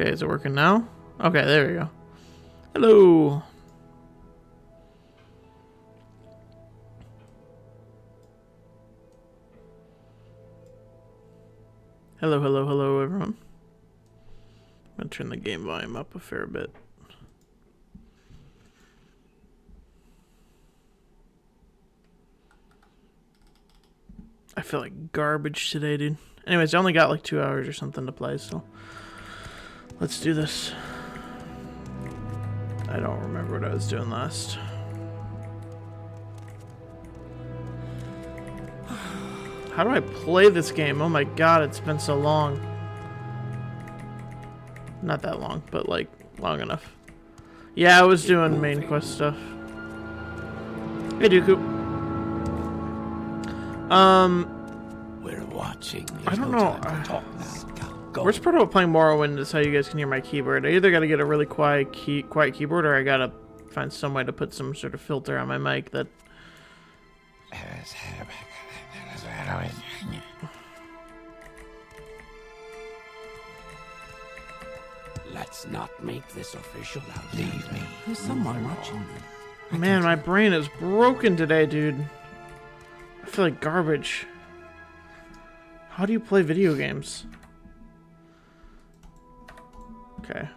Okay, is it working now? Okay, there we go. Hello. Hello, hello, hello, everyone. I'm gonna turn the game volume up a fair bit. I feel like garbage today, dude. Anyways, I only got like 2 hours or something to play, so let's do this. I don't remember what I was doing last. How do I play this game? Oh my god, it's been so long. Not that long, but like long enough. Yeah, I was doing main quest stuff. Hey, Dooku. We're watching. I don't know. Worst part about playing Morrowind is how you guys can hear my keyboard. I either gotta get a really quiet keyboard, or I gotta find some way to put some sort of filter on my mic that. Let's not make this official. Leave me. There's someone watching me. Man, my brain is broken today, dude. I feel like garbage. How do you play video games? Okay.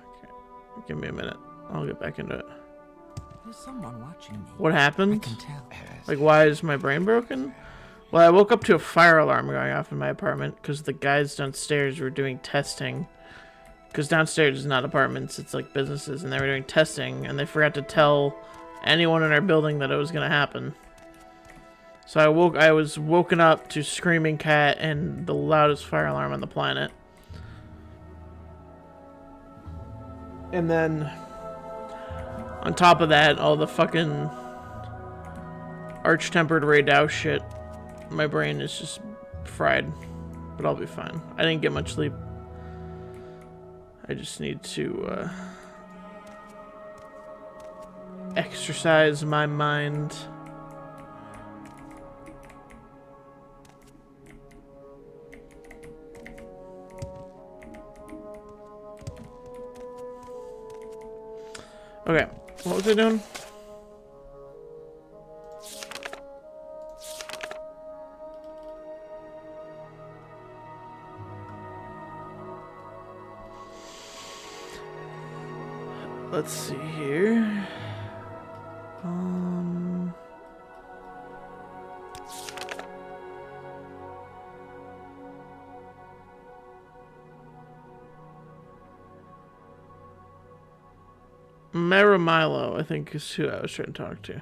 Give me a minute. I'll get back into it. There's someone watching me. What happened? I can tell. Like, why is my brain broken? Well, I woke up to a fire alarm going off in my apartment because the guys downstairs were doing testing. Because downstairs is not apartments, it's like businesses, and they were doing testing, and they forgot to tell anyone in our building that it was going to happen. So I was woken up to screaming cat and the loudest fire alarm on the planet. And then, on top of that, all the fucking arch-tempered Ray Dow shit. My brain is just fried, but I'll be fine. I didn't get much sleep. I just need to exercise my mind. Okay, what was I doing? Let's see here. Maramilo, I think, is who I was trying to talk to.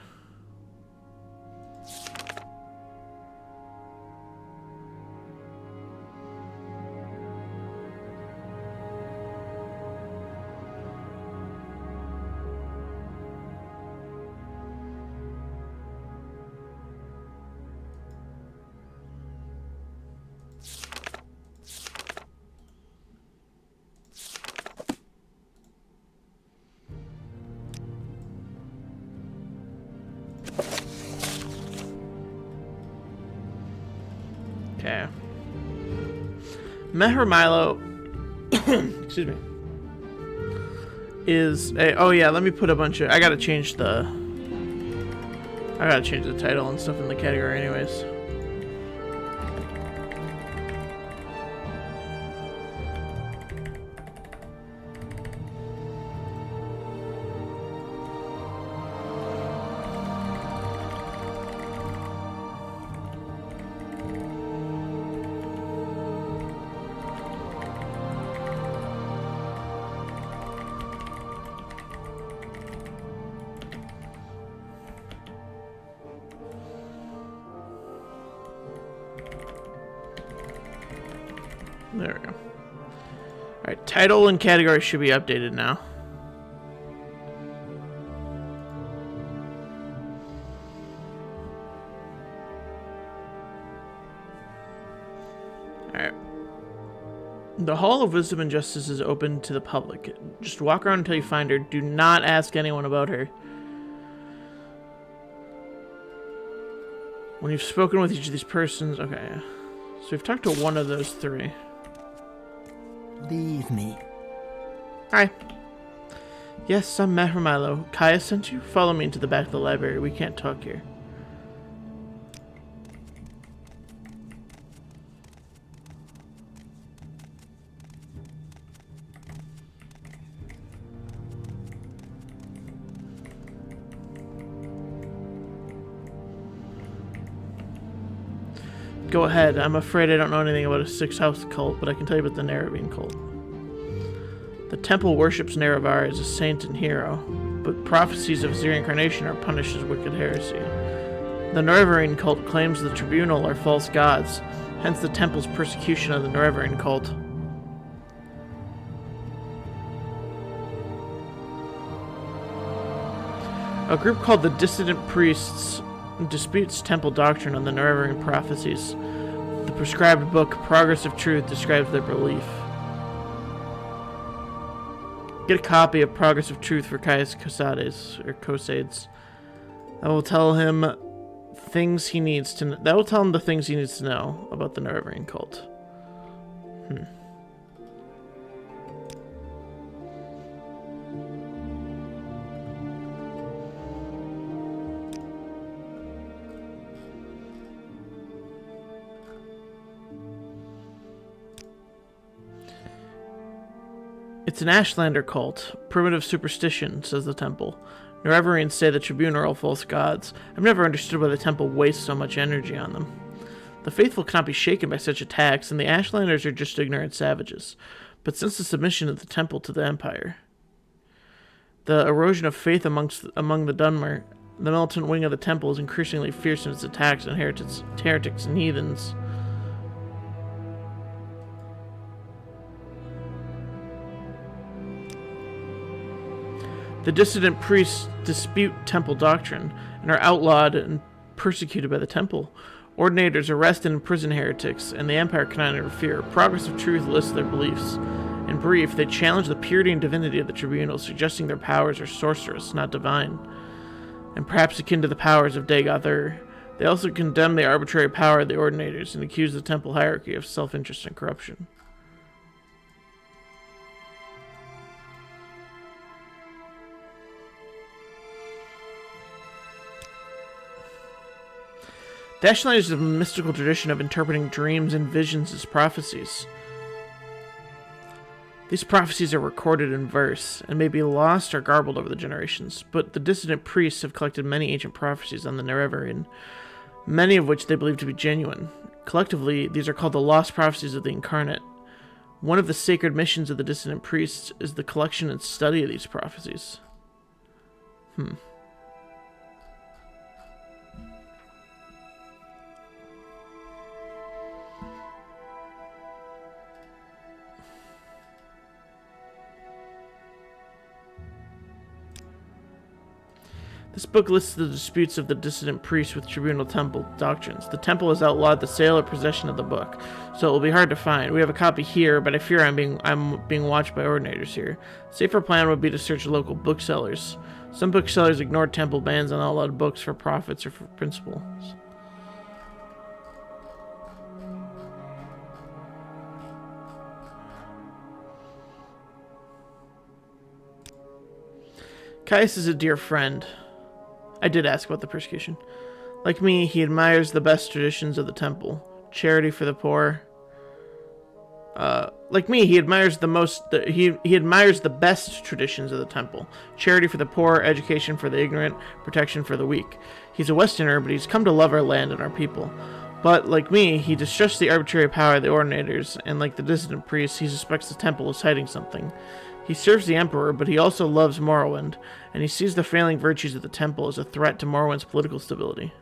Okay. Milo, excuse me, is a, oh yeah, let me put a bunch of, I gotta change the title and stuff in the category anyways. There we go. Alright, title and category should be updated now. Alright. The Hall of Wisdom and Justice is open to the public. Just walk around until you find her. Do not ask anyone about her. When you've spoken with each of these persons... Okay. So we've talked to one of those three. Leave me. Hi. Yes, I'm Matt Milo. Kaya sent you? Follow me into the back of the library. We can't talk here. Go ahead. I'm afraid I don't know anything about a six-house cult, but I can tell you about the Nerevarine cult. The temple worships Nerevar as a saint and hero, but prophecies of his reincarnation are punished as wicked heresy. The Nerevarine cult claims the tribunal are false gods, hence the temple's persecution of the Nerevarine cult. A group called the Dissident Priests disputes temple doctrine on the Nerevarine prophecies. The prescribed book, Progress of Truth, describes their belief. Get a copy of Progress of Truth for Caius Cosades. That will tell him things he needs to. That will tell him the things he needs to know about the Nerevarine cult. It's an Ashlander cult. Primitive superstition, says the temple. Nerevarines say the tribunal are all false gods. I've never understood why the temple wastes so much energy on them. The faithful cannot be shaken by such attacks, and the Ashlanders are just ignorant savages. But since the submission of the temple to the Empire, the erosion of faith among the Dunmer, the militant wing of the temple is increasingly fierce in its attacks on heretics and heathens. The dissident priests dispute temple doctrine and are outlawed and persecuted by the temple. Ordinators arrest and imprison heretics, and the Empire cannot interfere. Progress of Truth lists their beliefs. In brief, they challenge the purity and divinity of the tribunal, suggesting their powers are sorcerous, not divine, and perhaps akin to the powers of Dagoth-Ur. They also condemn the arbitrary power of the Ordinators and accuse the temple hierarchy of self-interest and corruption. The Ashlanders have a mystical tradition of interpreting dreams and visions as prophecies. These prophecies are recorded in verse, and may be lost or garbled over the generations, but the dissident priests have collected many ancient prophecies on the Nerevarine, many of which they believe to be genuine. Collectively, these are called the lost prophecies of the Incarnate. One of the sacred missions of the dissident priests is the collection and study of these prophecies. This book lists the disputes of the dissident priests with tribunal temple doctrines. The temple has outlawed the sale or possession of the book, so it will be hard to find. We have a copy here, but I fear I'm being watched by ordinators here. A safer plan would be to search local booksellers. Some booksellers ignore temple bans on outlawed books for profits or for principles. Caius is a dear friend. I did ask about the persecution. Like me, he admires the best traditions of the temple. Charity for the poor. Like me, he admires he admires the best traditions of the temple. Charity for the poor, education for the ignorant, protection for the weak. He's a Westerner, but he's come to love our land and our people. But, like me, he distrusts the arbitrary power of the Ordinators, and like the dissident priests, he suspects the temple is hiding something. He serves the Emperor, but he also loves Morrowind, and he sees the failing virtues of the temple as a threat to Morrowind's political stability.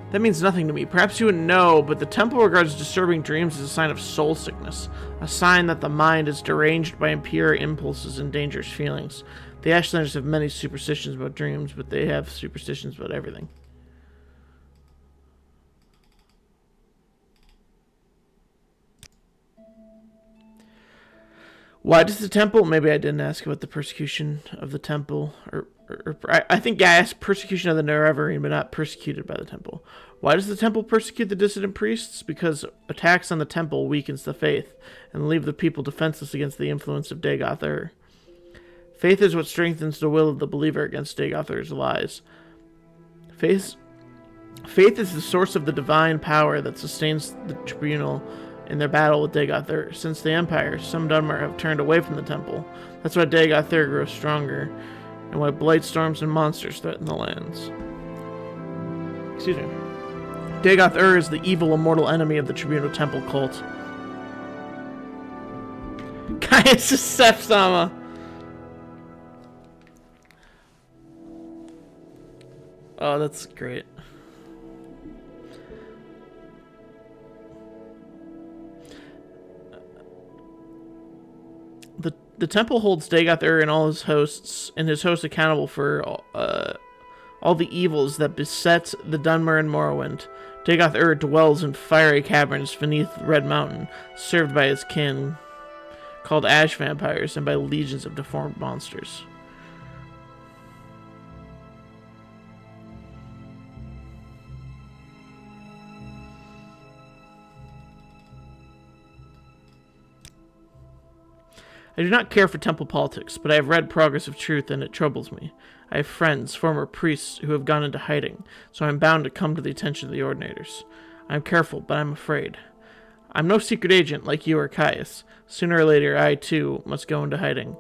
That means nothing to me. Perhaps you wouldn't know, but the temple regards disturbing dreams as a sign of soul sickness, a sign that the mind is deranged by impure impulses and dangerous feelings. The Ashlanders have many superstitions about dreams, but they have superstitions about everything. Why does the temple? Maybe I didn't ask about the persecution of the temple, I think I asked persecution of the Nerevarine, but not persecuted by the temple. Why does the temple persecute the dissident priests? Because attacks on the temple weakens the faith and leave the people defenseless against the influence of Dagoth-Ur. Faith is what strengthens the will of the believer against Dagoth-Ur's lies. Faith is the source of the divine power that sustains the tribunal in their battle with Dagoth-Ur. Since the Empire, some Dunmer have turned away from the temple. That's why Dagoth-Ur grows stronger, and why blight storms and monsters threaten the lands. Excuse me. Dagoth-Ur is the evil immortal enemy of the Tribunal Temple cult. Caius Seth-sama. Oh, that's great. The temple holds Dagoth-Ur and all his hosts accountable for all the evils that beset the Dunmer and Morrowind. Dagoth-Ur dwells in fiery caverns beneath Red Mountain, served by his kin, called ash vampires, and by legions of deformed monsters. I do not care for temple politics, but I have read Progress of Truth, and it troubles me. I have friends, former priests, who have gone into hiding, so I am bound to come to the attention of the Ordinators. I am careful, but I am afraid. I'm no secret agent like you or Caius. Sooner or later, I, too, must go into hiding.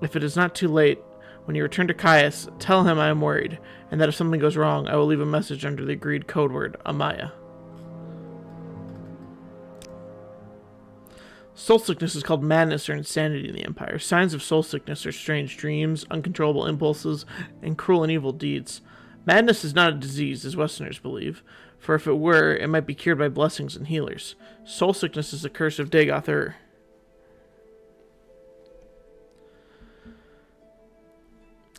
If it is not too late, when you return to Caius, tell him I am worried, and that if something goes wrong, I will leave a message under the agreed code word, Amaya. Soul sickness is called madness or insanity in the Empire. Signs of soul sickness are strange dreams, uncontrollable impulses, and cruel and evil deeds. Madness is not a disease, as Westerners believe, for if it were, it might be cured by blessings and healers. Soul sickness is the curse of Dagoth-Ur.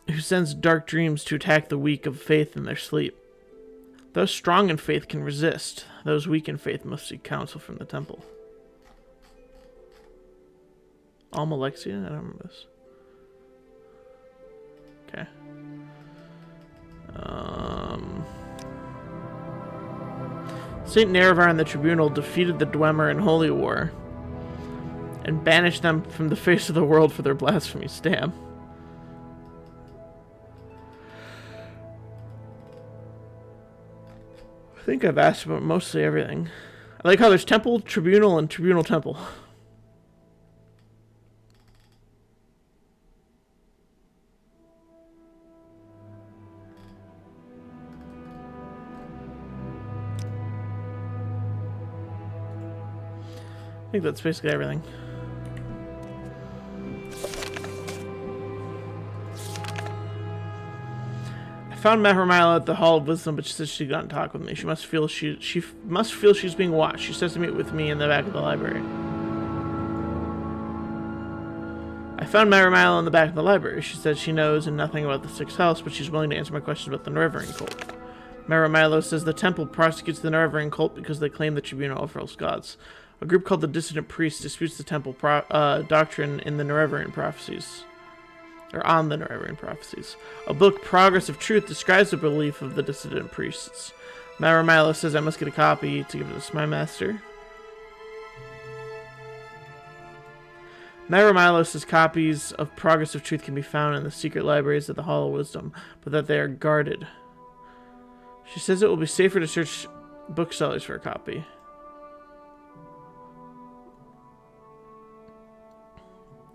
Who sends dark dreams to attack the weak of faith in their sleep. Those strong in faith can resist. Those weak in faith must seek counsel from the temple. Almalexia? I don't remember this. Okay. Saint Nerevar and the Tribunal defeated the Dwemer in Holy War and banished them from the face of the world for their blasphemies. Damn. I think I've asked about mostly everything. I like how there's Temple, Tribunal, and Tribunal Temple. I think that's basically everything. I found Milo at the Hall of Wisdom, but she says she didn't talk with me. She must feel she's being watched. She says to meet with me in the back of the library. I found Milo in the back of the library. She says she knows and nothing about the Sixth House, but she's willing to answer my questions about the Nerevarine cult. Milo says the temple prosecutes the Nerevarine cult because they claim the Tribunal of false gods. A group called the Dissident Priests disputes the temple doctrine in the Nerevarine prophecies. Or on the Nerevarine prophecies. A book, Progress of Truth, describes the belief of the Dissident Priests. Milo says I must get a copy to give it to my master. Milo says copies of Progress of Truth can be found in the secret libraries of the Hall of Wisdom, but that they are guarded. She says it will be safer to search booksellers for a copy.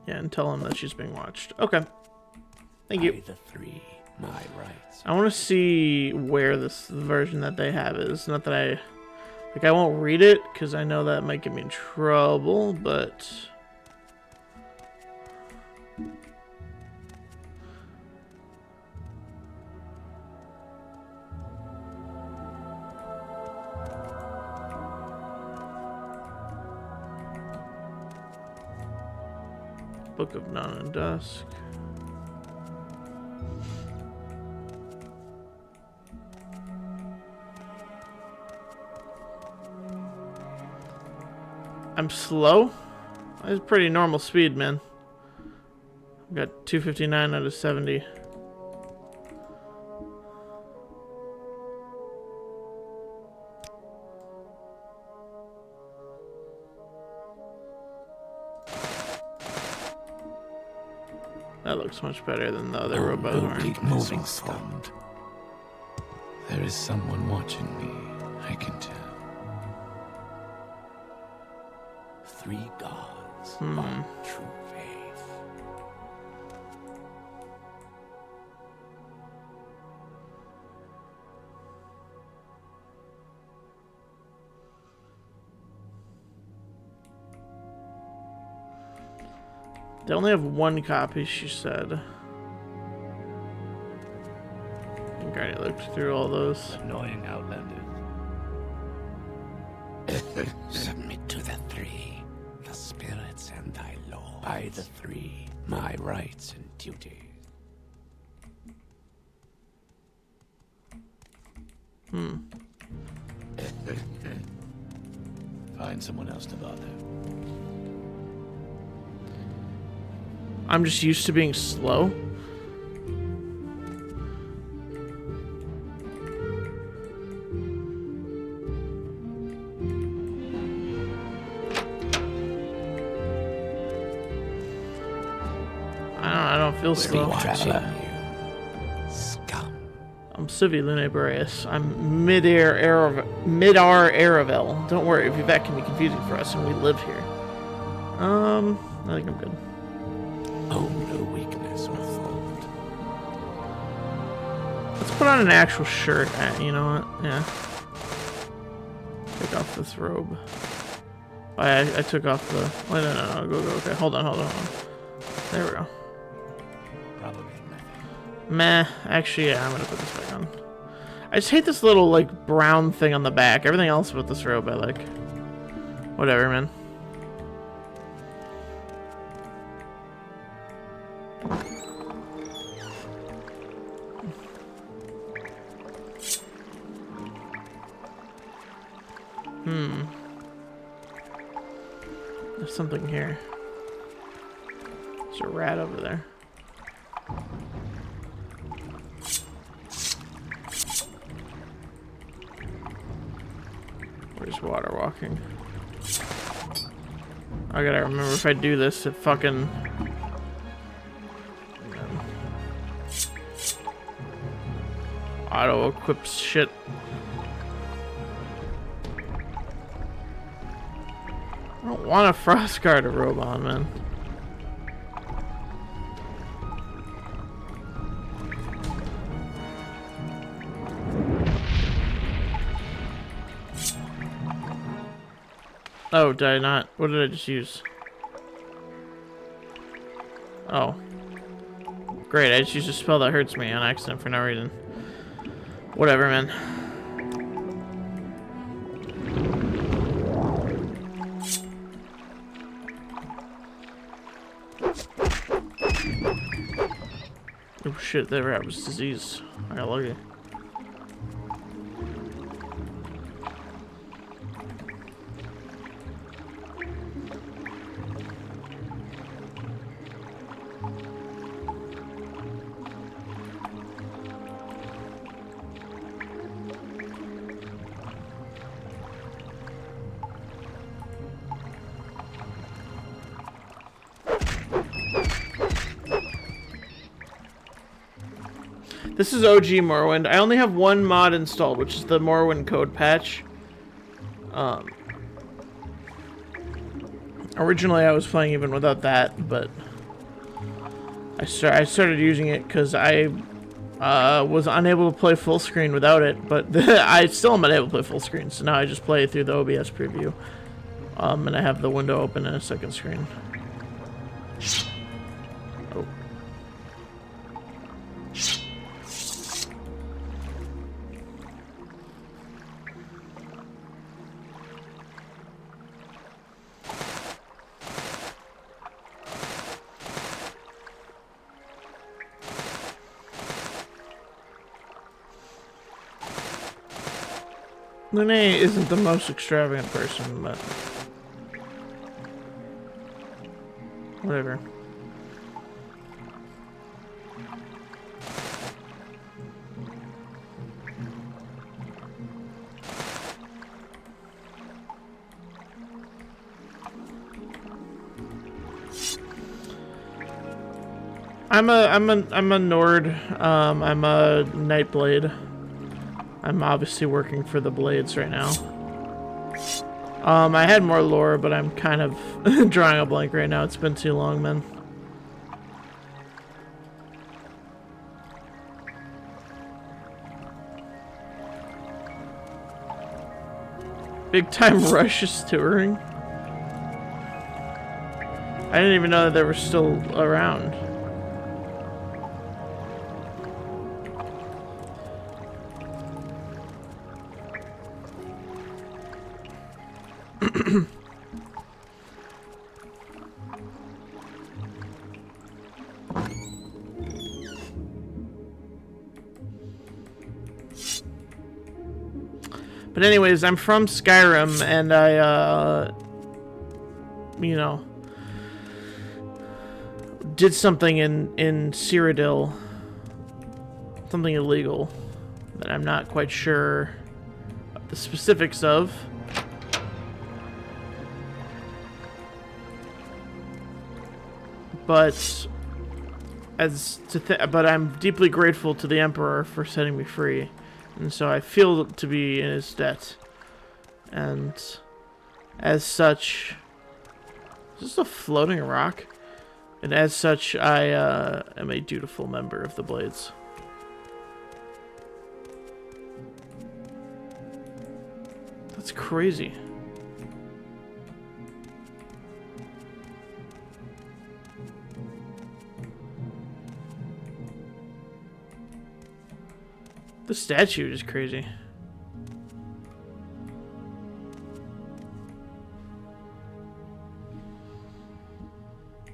Yeah, and tell him that she's being watched. Okay. Thank you. The three, my rights. I want to see where this version that they have is. Not that I won't read it, because I know that might get me in trouble, but... Book of Dawn and Dusk. I'm slow. That's pretty normal speed, man. I've got 259 out of 70. That looks much better than the other robot horn. Moving scum. There is someone watching me, I can tell. 3 gods, one true faith. They only have 1 copy, she said. I think I already looked through all those. Annoying outlanders. Submit to the 3, the spirits and thy law. By the 3, my rights and duties. Find someone else to bother. I'm just used to being slow. I don't feel slow. Scum. I'm Civi Lune Boreas. I'm Mid-Air Aravel. Don't worry, Vivek can be confusing for us, and we live here. I think I'm good. Oh, no weakness or fault. Let's put on an actual shirt. You know what? Yeah. Take off this robe. I took off the... Wait, no. Go. Okay, hold on. There we go. Probably nothing. Meh. Actually, yeah, I'm gonna put this back on. I just hate this little, like, brown thing on the back. Everything else about this robe I like. Whatever, man. There's something here. There's a rat over there. Where's water walking? I gotta remember if I do this, it fucking... auto-equips shit. I don't want a frost guard to robe on, man. Oh, did I not? What did I just use? Oh. Great, I just used a spell that hurts me on accident for no reason. Whatever, man. Oh shit, that rat was diseased. I got lucky. This is OG Morrowind. I only have 1 mod installed, which is the Morrowind code patch. Originally I was playing even without that, but I started using it because I was unable to play full screen without it, but I still am unable to play full screen, so now I just play through the OBS preview. And I have the window open in a second screen. Oh. Lune isn't the most extravagant person, but... Whatever. I'm a Nord. I'm a Nightblade. I'm obviously working for the Blades right now. I had more lore, but I'm kind of drawing a blank right now. It's been too long, man. Big Time Rush is touring. I didn't even know that they were still around. But anyways, I'm from Skyrim, and I, you know, did something in Cyrodiil, something illegal that I'm not quite sure the specifics of. But but I'm deeply grateful to the Emperor for setting me free. And so I feel to be in his debt. And as such... Is this a floating rock? And as such, I am a dutiful member of the Blades. That's crazy. The statue is crazy.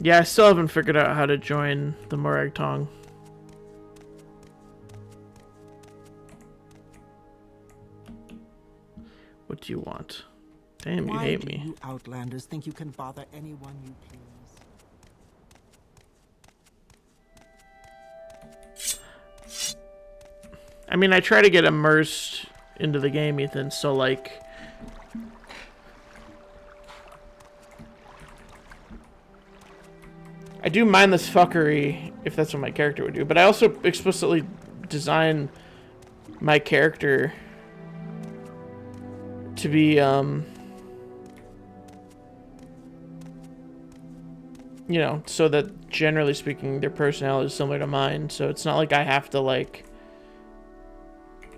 Yeah, I still haven't figured out how to join the Morag. What do you want? Damn, you hate me. Why do you Outlanders think you can bother anyone you please? I mean, I try to get immersed into the game, Ethan, so like... I do mindless fuckery, if that's what my character would do, but I also explicitly design my character to be, you know, so that generally speaking, their personality is similar to mine, so it's not like I have to, like,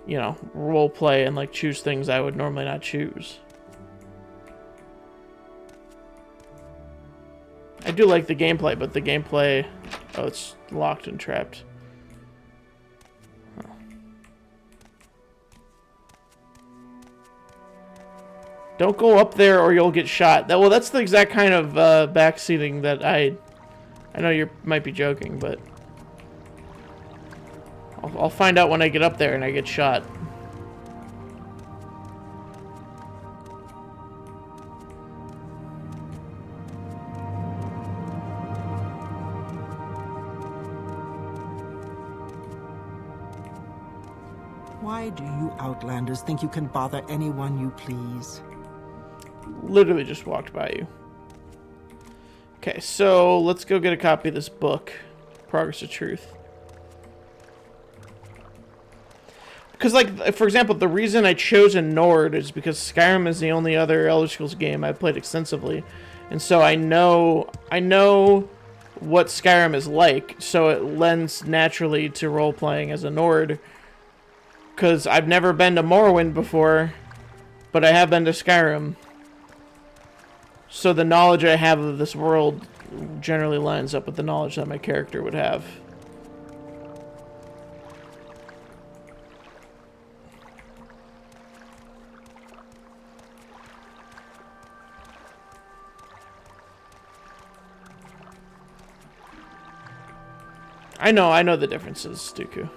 you know, role play and, like, choose things I would normally not choose. I do like the gameplay, but the gameplay... Oh, it's locked and trapped. Huh. Don't go up there or you'll get shot. Well, that's the exact kind of backseating that I know you might be joking, but... I'll find out when I get up there and I get shot. Why do you Outlanders think you can bother anyone you please? Literally just walked by you. Okay, so let's go get a copy of this book, Progress of Truth. Because, like, for example, the reason I chose a Nord is because Skyrim is the only other Elder Scrolls game I've played extensively. And so I know what Skyrim is like, so it lends naturally to role-playing as a Nord. Because I've never been to Morrowind before, but I have been to Skyrim. So the knowledge I have of this world generally lines up with the knowledge that my character would have. I know the differences, Dooku.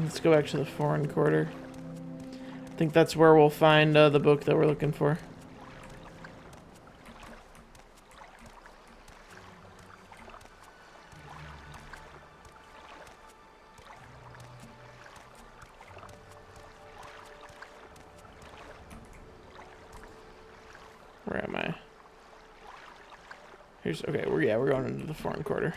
Let's go back to the foreign quarter. I think that's where we'll find the book that we're looking for. Where am I? Here's okay. We're going into the foreign quarter.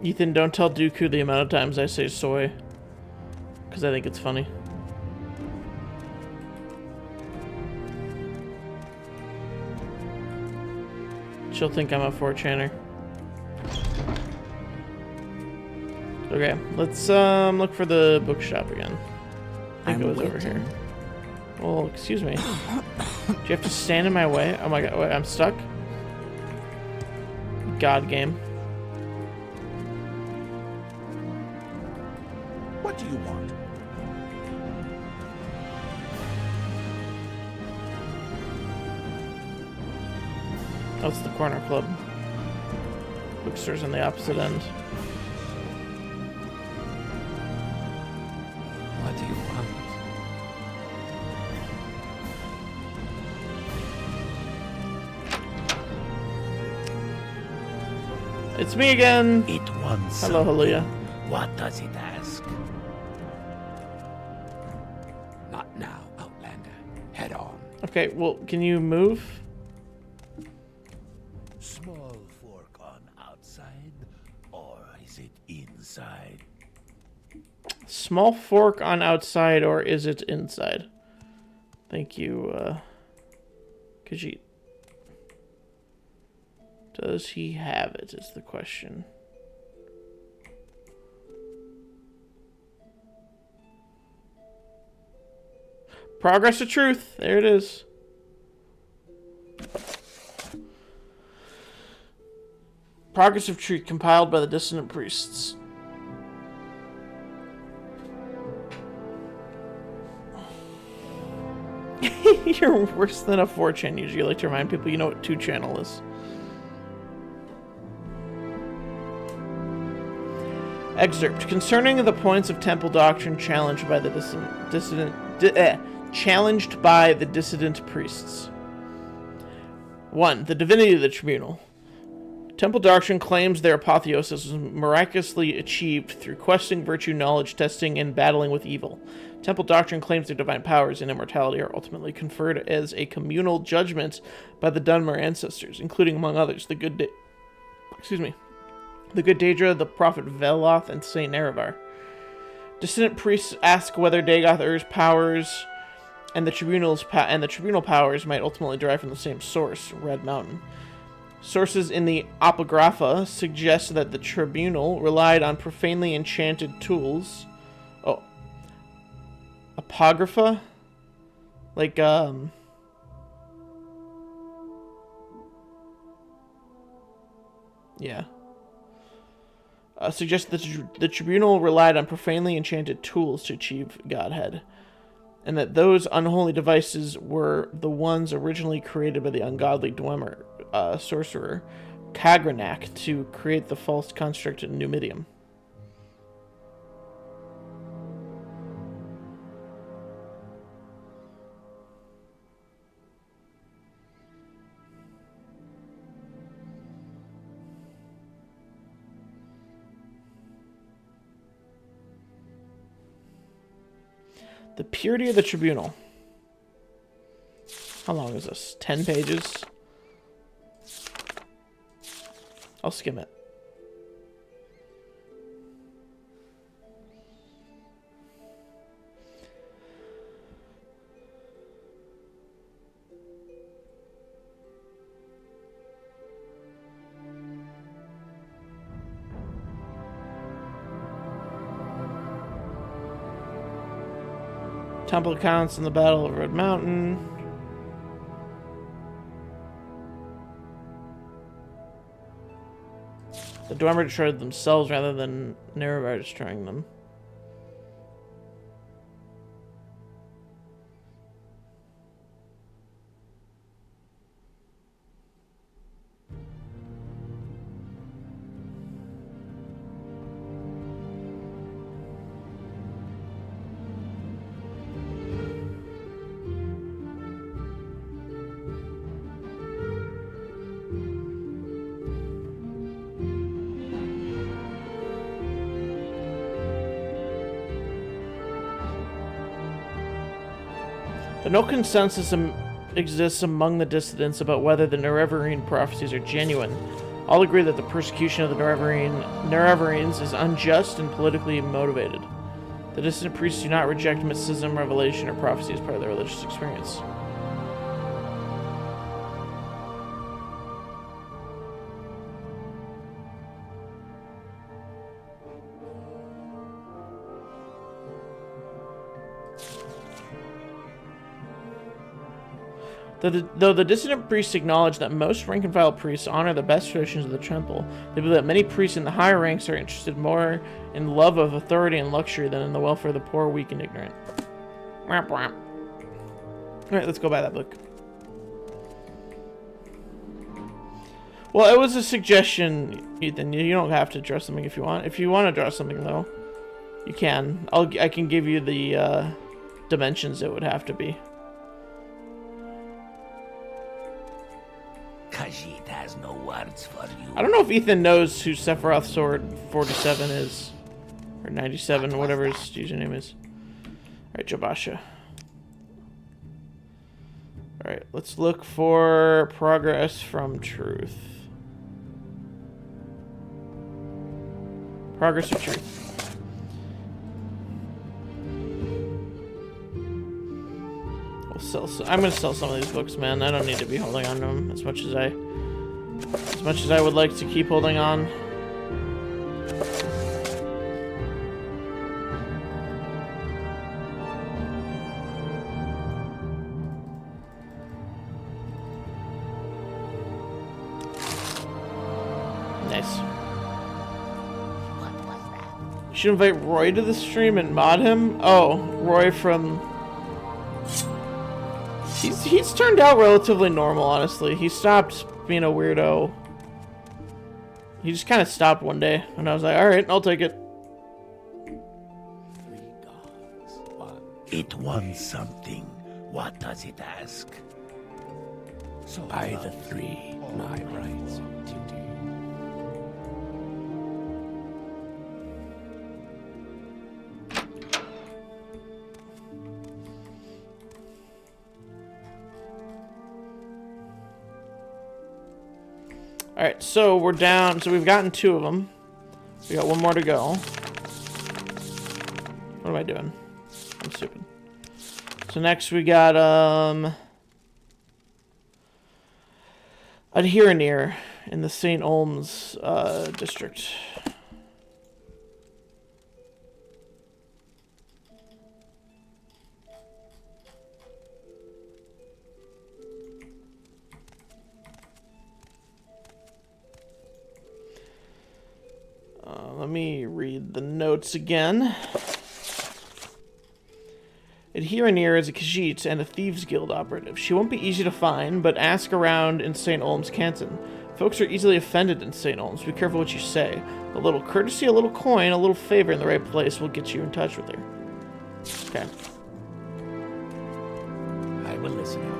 Ethan, don't tell Dooku the amount of times I say soy. Because I think it's funny. She'll think I'm a 4chaner. Okay, let's look for the bookshop again. I think it was over here. Well, excuse me. Do you have to stand in my way? Oh my god, wait, I'm stuck? God game. What do you want? That's the corner club. Bookstore's on the opposite end. What do you want? It's me again! It wants Hello, something. Halia. What does it ask? Not now, Outlander. Head on. Okay, well, can you move? Small fork on outside, or is it inside? Small fork on outside, or is it inside? Thank you, Khajiit. Does he have it, is the question. Progress of Truth. There it is. Progress of Truth compiled by the Dissonant Priests. You're worse than a 4chan user. You like to remind people you know what 2channel is. Excerpt. Concerning the points of temple doctrine challenged by the dissident priests. 1. The divinity of the tribunal. Temple doctrine claims their apotheosis was miraculously achieved through questing virtue, knowledge, testing, and battling with evil. Temple doctrine claims their divine powers and immortality are ultimately conferred as a communal judgment by the Dunmer ancestors, including, among others, the good Daedra, the prophet Veloth, and Saint Nerevar. Dissident priests ask whether Dagoth Ur's powers and the tribunal powers might ultimately derive from the same source, Red Mountain. Sources in the Apocrypha suggest that the tribunal relied on profanely enchanted tools. Oh. Apocrypha? Like, yeah. Suggests that the tribunal relied on profanely enchanted tools to achieve godhead, and that those unholy devices were the ones originally created by the ungodly Dwemer sorcerer Kagranak to create the false construct in Numidium. The purity of the tribunal. How long is this? 10 pages? I'll skim it. Temple accounts in the Battle of Red Mountain. The Dwemer destroyed themselves rather than Nerevar destroying them. But no consensus exists among the dissidents about whether the Nerevarine prophecies are genuine. All agree that the persecution of the Nerevarines is unjust and politically motivated. The dissident priests do not reject mysticism, revelation, or prophecy as part of their religious experience. Though the dissident priests acknowledge that most rank-and-file priests honor the best traditions of the temple, they believe that many priests in the higher ranks are interested more in love of authority and luxury than in the welfare of the poor, weak, and ignorant. Alright, let's go buy that book. Well, it was a suggestion, Ethan. You don't have to draw something if you want. If you want to draw something, though, you can. I can give you the dimensions it would have to be. Khajiit has no words for you. I don't know if Ethan knows who Sephiroth Sword 47 is. Or 97, whatever his username is. Alright, Jabasha. Alright, let's look for progress from truth. Progress of truth. I'm gonna sell some of these books, man. I don't need to be holding on to them as much as I would like to keep holding on. Nice. What was that? You should invite Roy to the stream and mod him. Oh, Roy from. He's turned out relatively normal, honestly. He stopped being a weirdo. He just kind of stopped one day, and I was like, alright, I'll take it. 3 gods, 1. It wants something. What does it ask? So By the 3, my rights and duty. Alright, so we're down. So we've gotten 2 of them. We got 1 more to go. What am I doing? I'm stupid. So next we got, Adherenir in the St. Olms, district. Let me read the notes again. Adherenir is a Khajiit and a Thieves Guild operative. She won't be easy to find, but ask around in St. Olms Canton. Folks are easily offended in St. Olms. Be careful what you say. A little courtesy, a little coin, a little favor in the right place will get you in touch with her. Okay. I will listen out.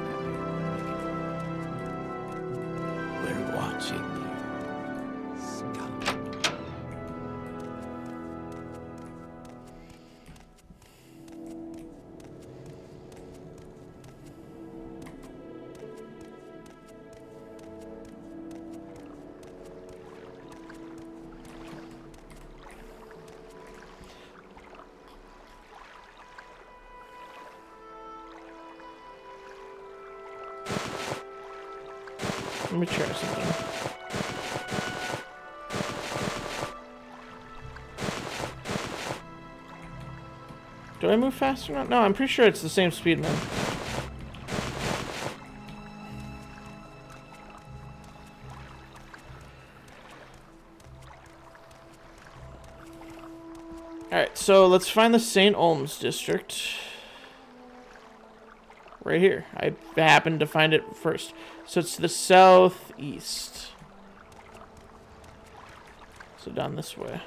We're watching you, scout. Let me try something. Do I move faster now? No, I'm pretty sure it's the same speed, man. Alright, so let's find the St. Olms district. Right here. I happened to find it first. So it's to the southeast. So down this way.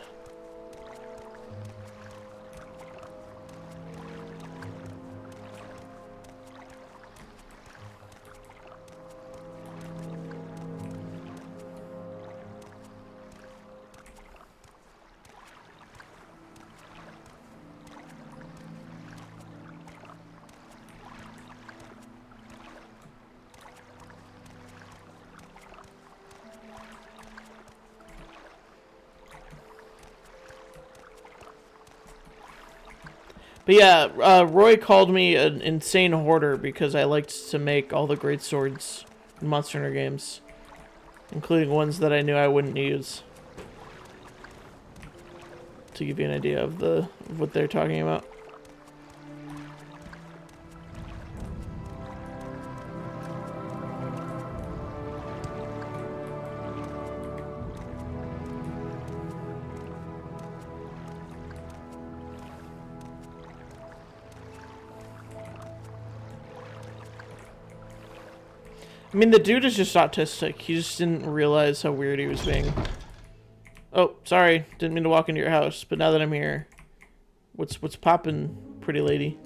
But yeah, Roy called me an insane hoarder because I liked to make all the great swords in Monster Hunter games, including ones that I knew I wouldn't use. To give you an idea of what they're talking about. I mean, the dude is just autistic. He just didn't realize how weird he was being. Oh, sorry. Didn't mean to walk into your house, but now that I'm here, what's poppin', pretty lady?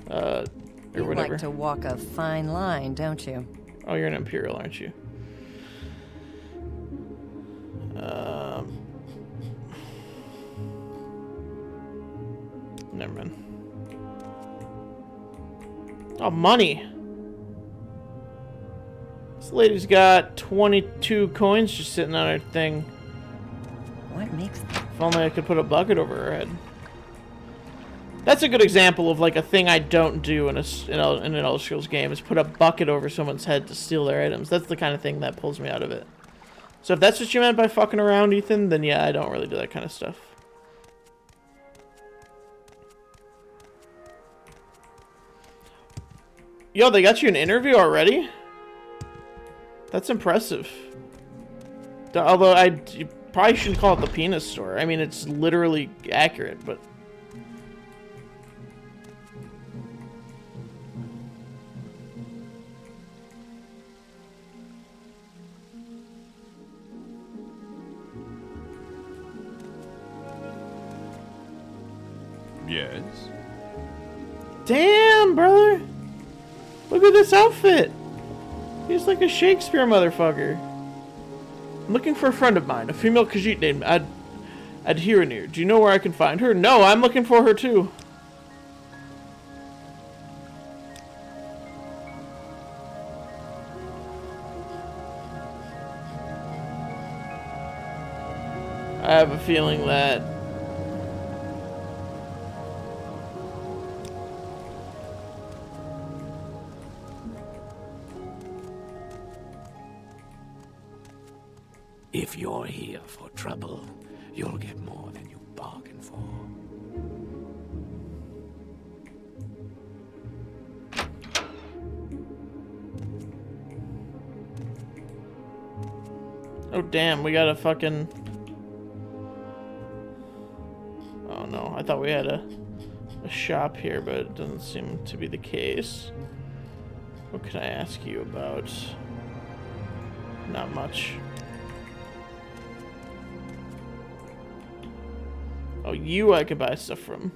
Or You whatever. like to walk a fine line, don't you? Oh, you're an Imperial, aren't you? Never mind. Oh, money. This lady's got 22 coins just sitting on her thing. What makes If only I could put a bucket over her head. That's a good example of like a thing I don't do in an Elder Scrolls game, is put a bucket over someone's head to steal their items. That's the kind of thing that pulls me out of it. So if that's what you meant by fucking around, Ethan, then yeah, I don't really do that kind of stuff. Yo, they got you an interview already? That's impressive. Although you probably shouldn't call it the penis store. I mean, it's literally accurate, but... Yes? Damn, brother! Look at this outfit! He's like a Shakespeare motherfucker. I'm looking for a friend of mine, a female Khajiit named Adhiranir. Do you know where I can find her? No, I'm looking for her too. I have a feeling that If you're here for trouble, you'll get more than you bargained for. oh damn, we got a fucking... Oh no, I thought we had a shop here, but it doesn't seem to be the case. What can I ask you about? Not much. Oh, you I could buy stuff from.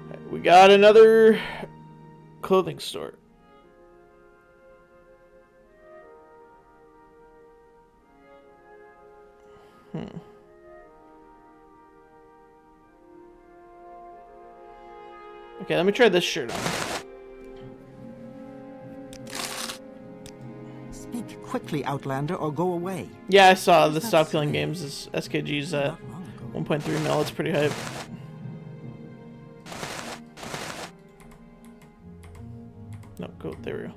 Right, we got another clothing store. Okay, let me try this shirt on. Speak quickly, Outlander, or go away. Yeah, I saw the Stop Killing Games is SKG's at Not long ago. 1.3 mil. It's pretty hype. No, go. There we go.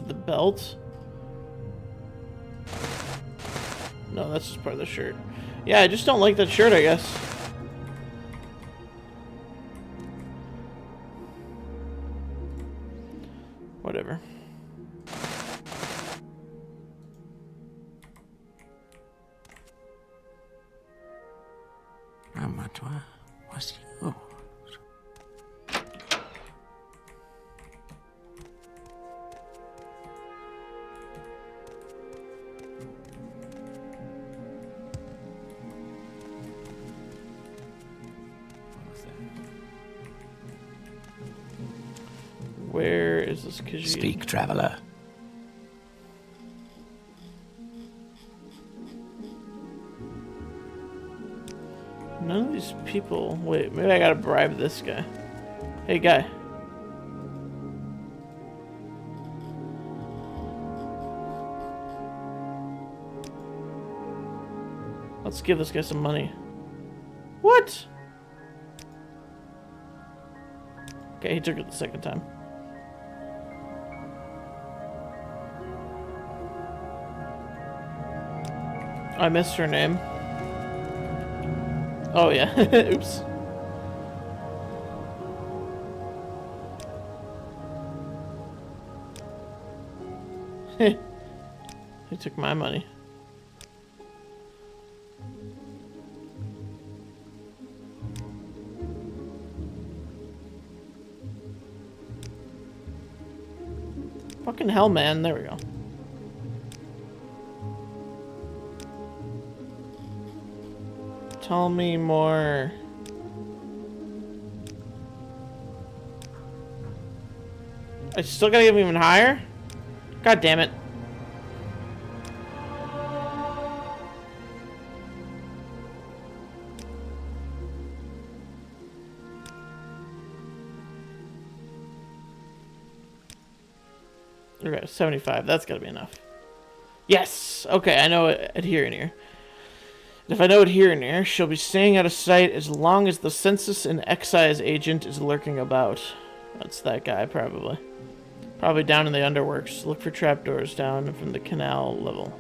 it the belt? No, that's just part of the shirt. Yeah, I just don't like that shirt, I guess. Whatever. Amatwa was yours. Where is this Khajiit? Speak, traveler. None of these people... Wait, maybe I gotta bribe this guy. Hey, guy. Let's give this guy some money. What? Okay, he took it the second time. I missed her name. Oh yeah, oops. He took my money. Fucking hell, man. There we go. Tell me more. I still gotta give him even higher? God damn it. Okay, 75. That's gotta be enough. Yes! Okay, I know adhere in here. If I know adhere in here, she'll be staying out of sight as long as the census and excise agent is lurking about. That's that guy, probably. Probably down in the underworks. Look for trapdoors down from the canal level.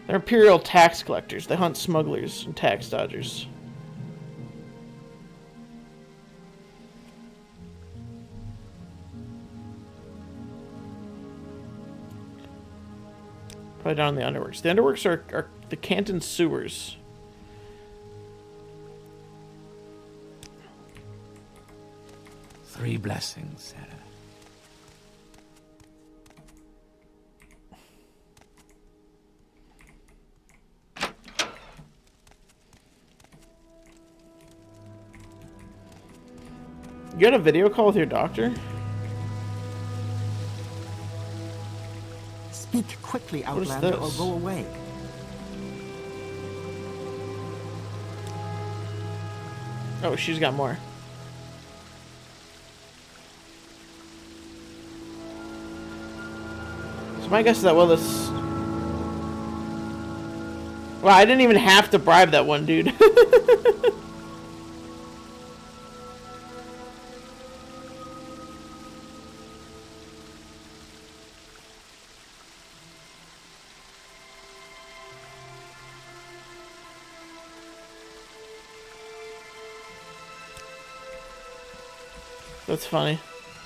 They're imperial tax collectors. They hunt smugglers and tax dodgers. Probably down in the underworks. The underworks are the Canton sewers. Three blessings, Sarah. You got a video call with your doctor? Speak quickly, What is Outlander, or this? go away. Oh, she's got more. So my guess is that, well, this... Wow, I didn't even have to bribe that one dude. That's funny.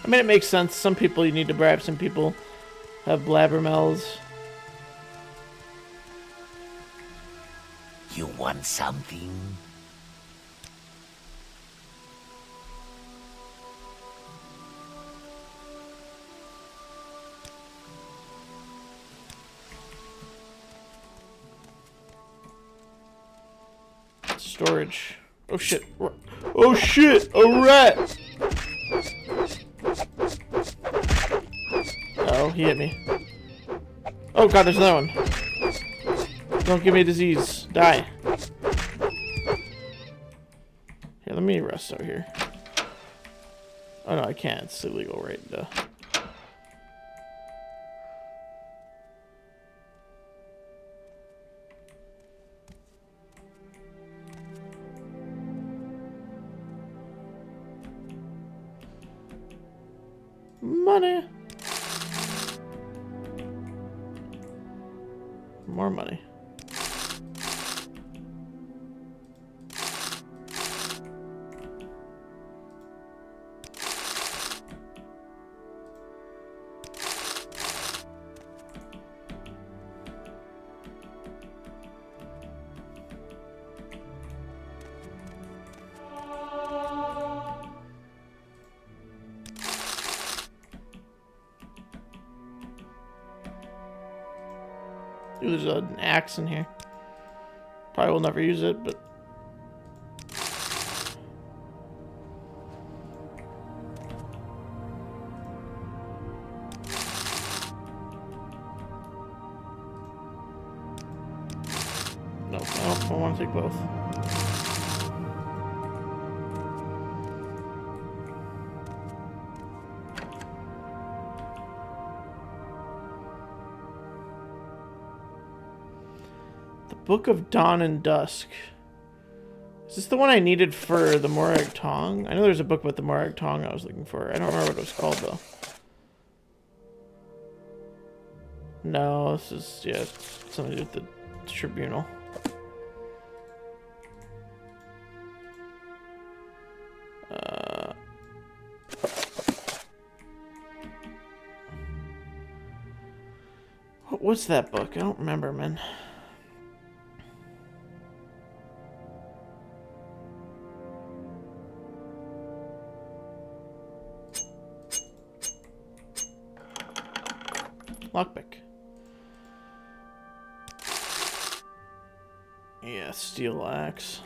I mean, it makes sense. Some people you need to bribe, some people have blabbermouths. You want something? Storage. Oh shit. Oh shit! A rat! Oh, he hit me. Oh god, there's another one. Don't give me a disease. Die. Here, let me rest out here. Oh no, I can't. It's illegal, right? Duh. Money. More money. Ooh, there's an axe in here. Probably will never use it, but... Nope, I don't want to take both. Book of Dawn and Dusk. Is this the one I needed for the Morag Tong? I know there's a book about the Morag Tong I was looking for. I don't remember what it was called, though. No, this is, yeah, something to do with the tribunal. What was that book? I don't remember, man. Lockpick. Yeah, steel axe.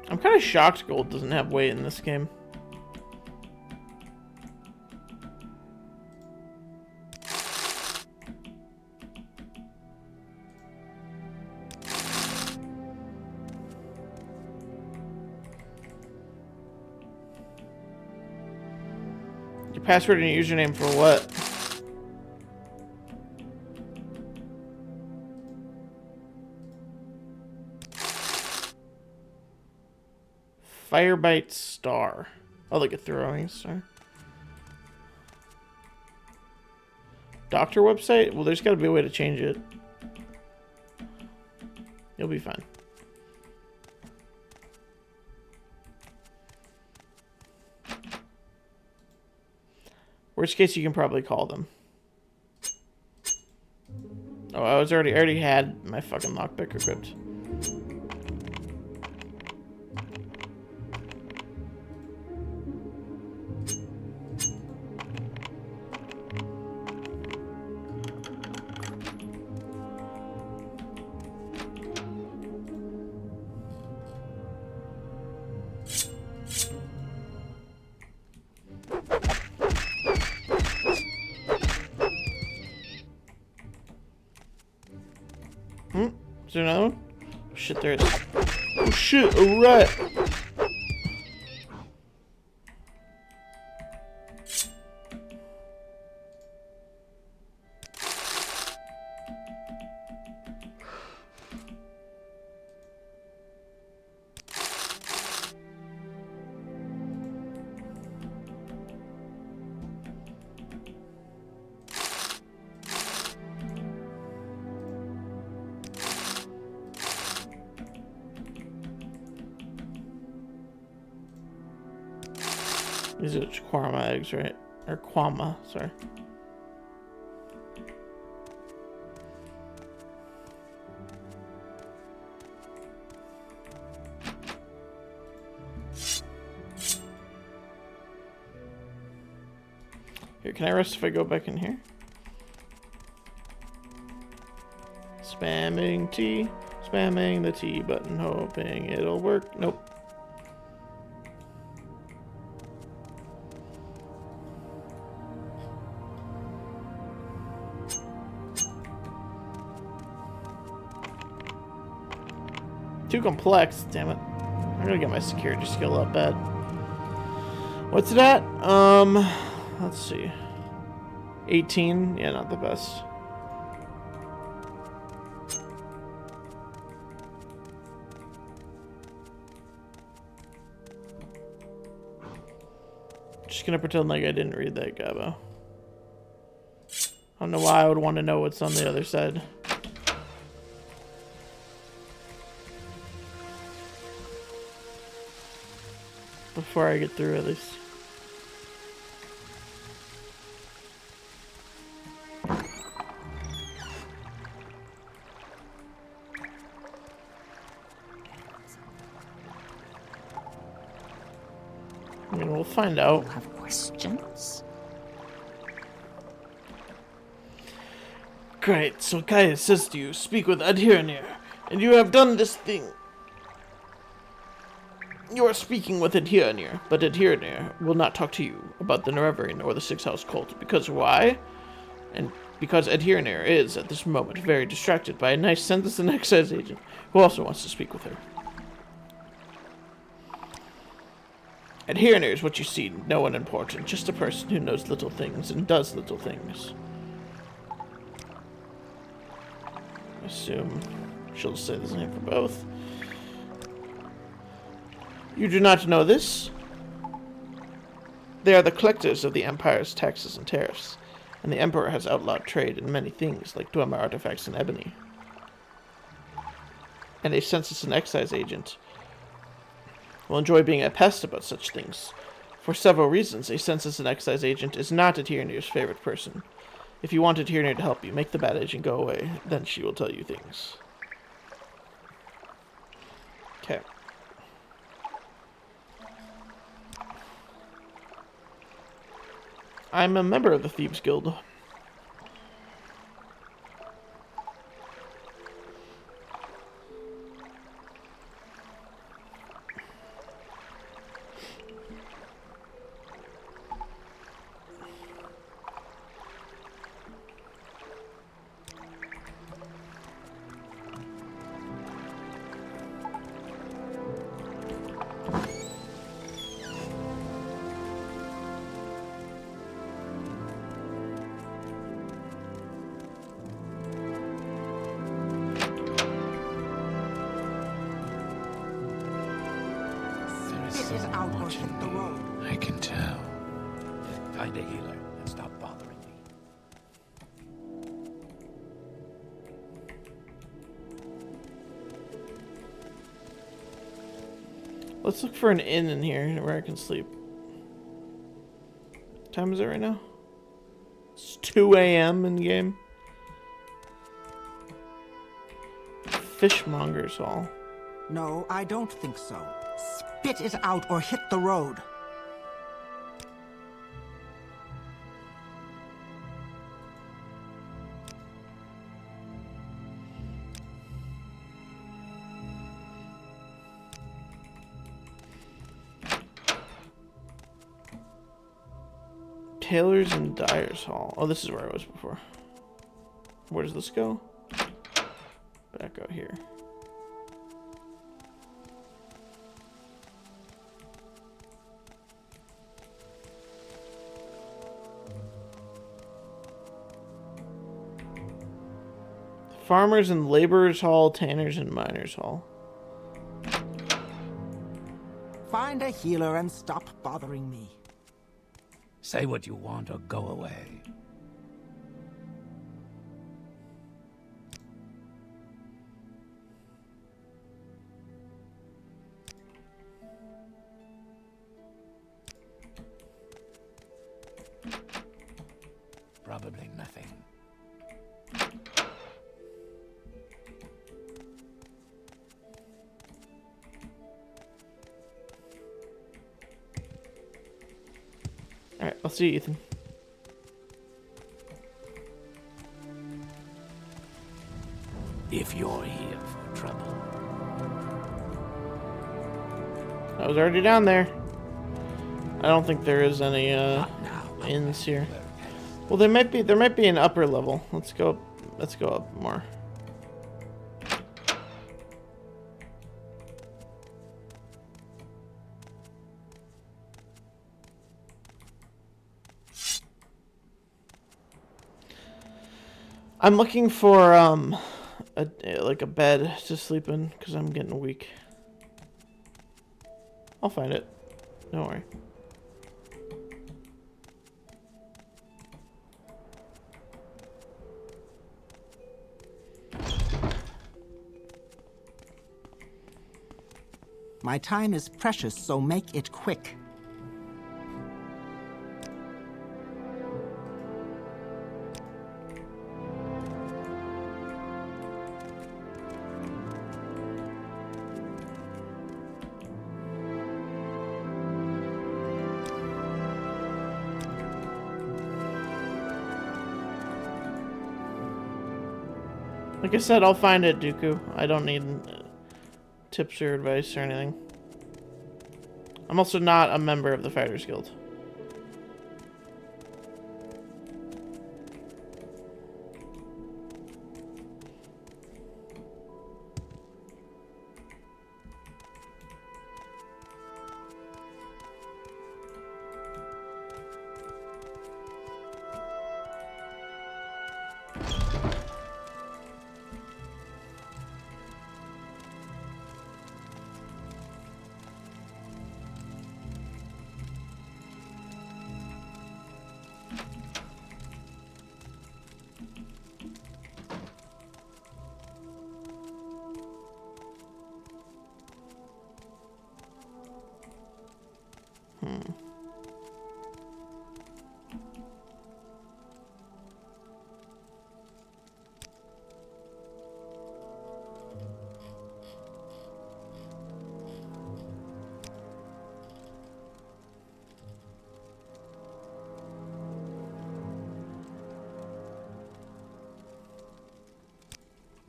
I'm kind of shocked gold doesn't have weight in this game. Password and username for what? Firebite star. Oh, like a throwing star. Doctor website? Well, there's got to be a way to change it. You'll be fine. Worst case, you can probably call them. Oh, I already had my fucking lockpick equipped. Is there another one? Oh, shit, there is. Oh shit, a rat! These are Quama eggs, right? Or Quama, sorry. Here, can I rest if I go back in here? Spamming T. Spamming the T button, hoping it'll work. Nope. Too complex, damn it. I'm gonna get my security skill up bad. What's it at? Let's see. 18? Yeah, not the best. Just gonna pretend like I didn't read that, Gabo. I don't know why I would want to know what's on the other side. Before I get through, at least. I mean, we'll find out. Have questions? Great, so Caius says to you, speak with Adhirnir, and you have done this thing. You are speaking with Adhirnir, but Adhirnir will not talk to you about the Nerevarine or the Six House cult. Because why? And because Adhirnir is, at this moment, very distracted by a nice census and excise agent who also wants to speak with her. Adhirnir is what you see, no one important, just a person who knows little things and does little things. I assume she'll say the same for both. You do not know this? They are the collectors of the Empire's taxes and tariffs, and the Emperor has outlawed trade in many things, like Dwemer artifacts and ebony. And a census and excise agent will enjoy being a pest about such things. For several reasons, a census and excise agent is not Adhirnir's favorite person. If you want Adhirnir to help you, make the bad agent go away, then she will tell you things. Okay. I'm a member of the Thieves Guild. Spit it out or hit the road. I can tell. Find a healer and stop bothering me. Let's look for an inn in here where I can sleep. What time is it right now? It's 2 a.m. in game. Fishmonger's Hall. No, I don't think so. Spit it out or hit the road. Taylor's and Dyer's Hall. Oh, this is where I was before. Where does this go? Back out here. Farmers and Laborers Hall, Tanners and Miners Hall. Find a healer and stop bothering me. Say what you want or go away. Probably nothing. Alright, I'll see you, Ethan. If you're here for trouble. I was already down there. I don't think there is any Not now. inns here. Well, there might be an upper level. Let's go up more. I'm looking for like a bed to sleep in because I'm getting weak. I'll find it. Don't worry. My time is precious, so make it quick. Like I said, I'll find it, Dooku. I don't need tips or advice or anything. I'm also not a member of the Fighters Guild.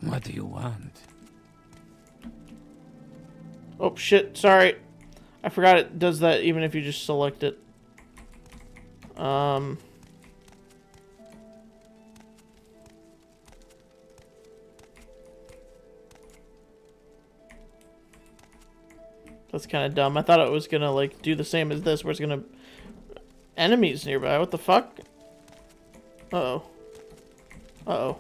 What do you want? Oh shit, sorry. I forgot it does that even if you just select it. That's kind of dumb. I thought it was gonna like do the same as this, where it's gonna enemies nearby. What the fuck? Uh-oh. Uh-oh.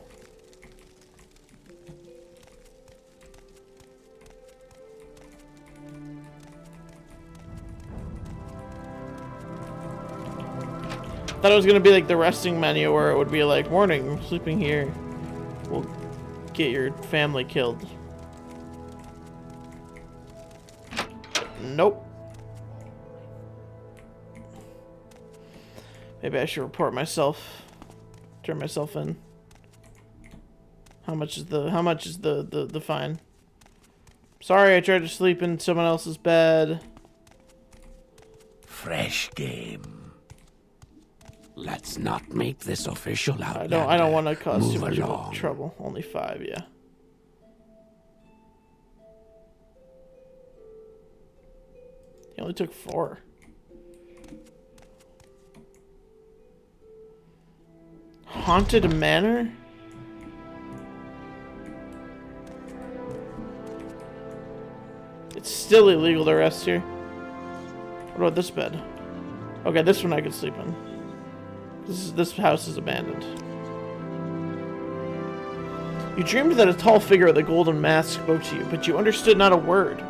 Thought it was gonna be like the resting menu where it would be like, warning, sleeping here will get your family killed. Nope. Maybe I should report myself. Turn myself in. How much is the fine? Sorry, I tried to sleep in someone else's bed. Fresh game. Let's not make this official out. I don't want to cause too much along. trouble. Only 5, yeah. He only took 4. Haunted Manor? It's still illegal to rest here. What about this bed? Okay, this one I could sleep in. This house is abandoned. You dreamed that a tall figure with a golden mask spoke to you, but you understood not a word.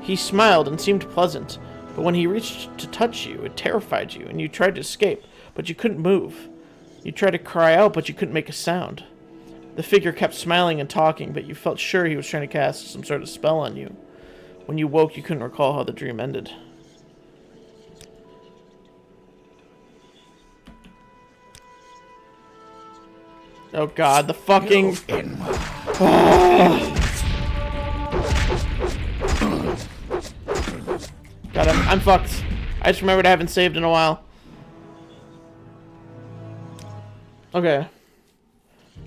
He smiled and seemed pleasant, but when he reached to touch you, it terrified you, and you tried to escape, but you couldn't move. You tried to cry out, but you couldn't make a sound. The figure kept smiling and talking, but you felt sure he was trying to cast some sort of spell on you. When you woke, you couldn't recall how the dream ended. Oh god, the fucking... God, I'm fucked. I just remembered I haven't saved in a while. Okay.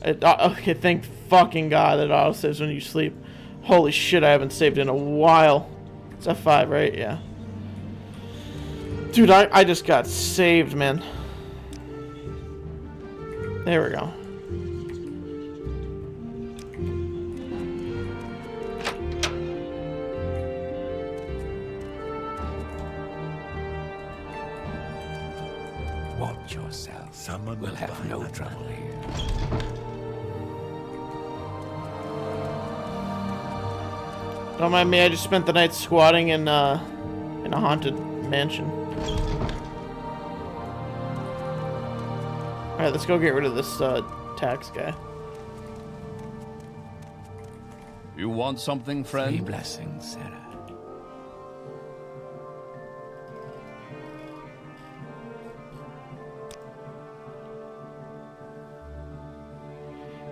Okay, thank fucking god that auto saves when you sleep. Holy shit, I haven't saved in a while. It's F5, right? Yeah. Dude, I just got saved, man. There we go. Watch yourself. Someone We'll will have buy no that trouble land. here. Don't mind me, I just spent the night squatting in a haunted mansion. Alright, let's go get rid of this tax guy. You want something, Three friend? blessings, Sarah.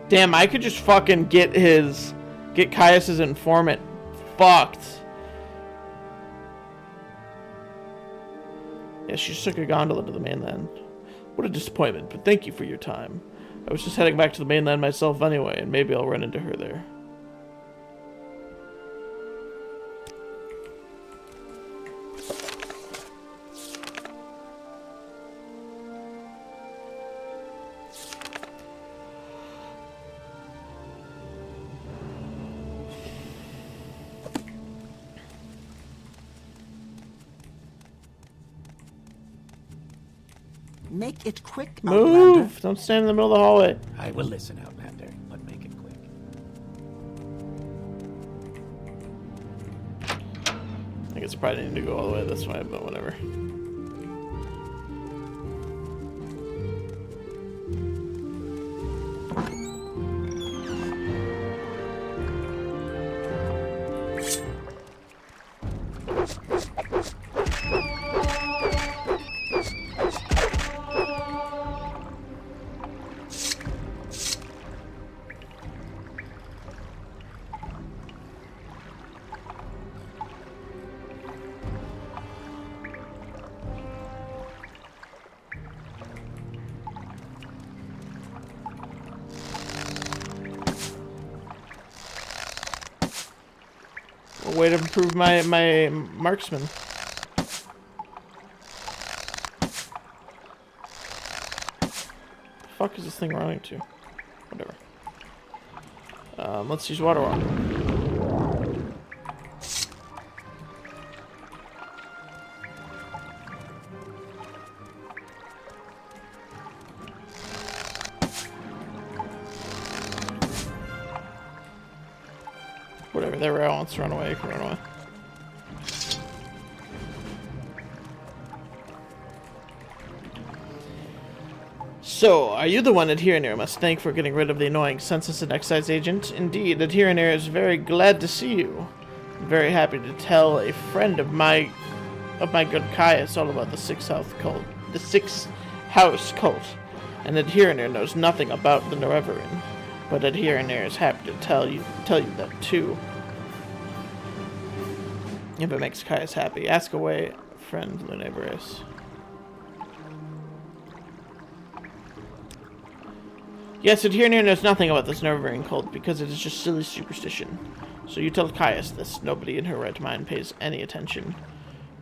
Damn, I could just fucking get Caius's informant fucked. Yeah, she just took a gondola to the mainland. What a disappointment, but thank you for your time. I was just heading back to the mainland myself anyway, and maybe I'll run into her there. Make it quick, Outlander. Move! Don't stand in the middle of the hallway. I will listen, Outlander, but make it quick. I guess I probably need to go all the way this way, but whatever. A way to improve my marksman. The fuck is this thing running to? Whatever. Let's use water wall. Whatever, there wants to run away, you can run away. So, are you the one Adherenair must thank for getting rid of the annoying census and excise agent? Indeed, Adherenair is very glad to see you. I'm very happy to tell a friend of my good Caius all about the Sixth House cult. The Sixth House cult. And Adherenair knows nothing about the Nereverin. But Adherenair is happy to tell you that too. If it makes Caius happy, ask away, friend Lunabrace. Yes, Adherenair knows nothing about this Nereverin cult because it is just silly superstition. So you tell Caius this. Nobody in her right mind pays any attention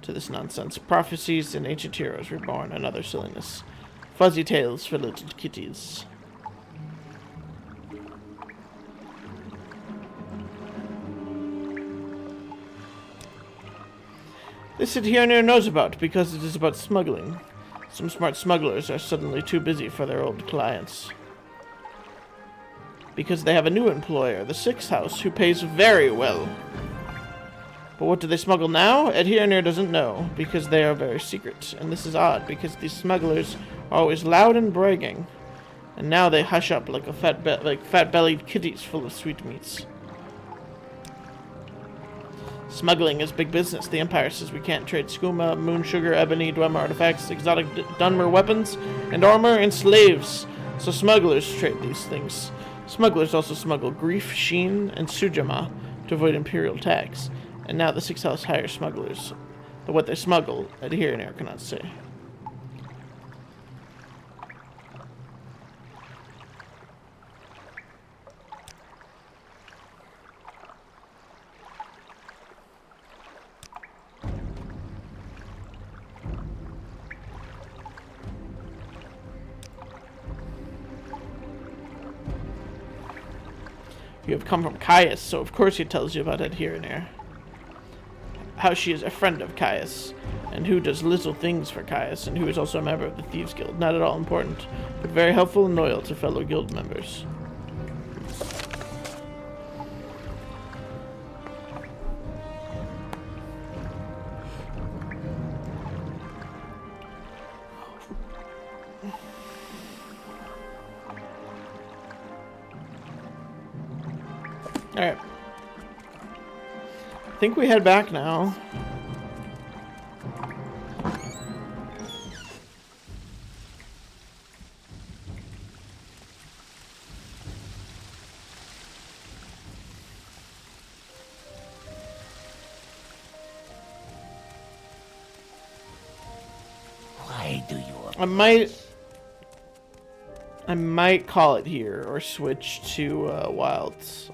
to this nonsense. Prophecies and ancient heroes reborn and other silliness. Fuzzy tales for little kitties. This Adherenair knows about because it is about smuggling. Some smart smugglers are suddenly too busy for their old clients. Because they have a new employer, the Sixth House, who pays very well. But what do they smuggle now? Adherenair doesn't know, because they are very secret. And this is odd, because these smugglers are always loud and bragging. And now they hush up like fat-bellied kitties full of sweetmeats. Smuggling is big business. The Empire says we can't trade skooma, moon sugar, ebony, Dwemer artifacts, exotic Dunmer weapons, and armor, and slaves. So smugglers trade these things. Smugglers also smuggle grief, sheen, and sujama to avoid imperial tax. And now the Sixth House hires smugglers. But what they smuggle, Adherenair cannot say. You have come from Caius, so of course he tells you about Adherenair. How she is a friend of Caius, and who does little things for Caius, and who is also a member of the Thieves Guild. Not at all important, but very helpful and loyal to fellow guild members. Alright. I think we head back now. do you I might call it here or switch to wilds.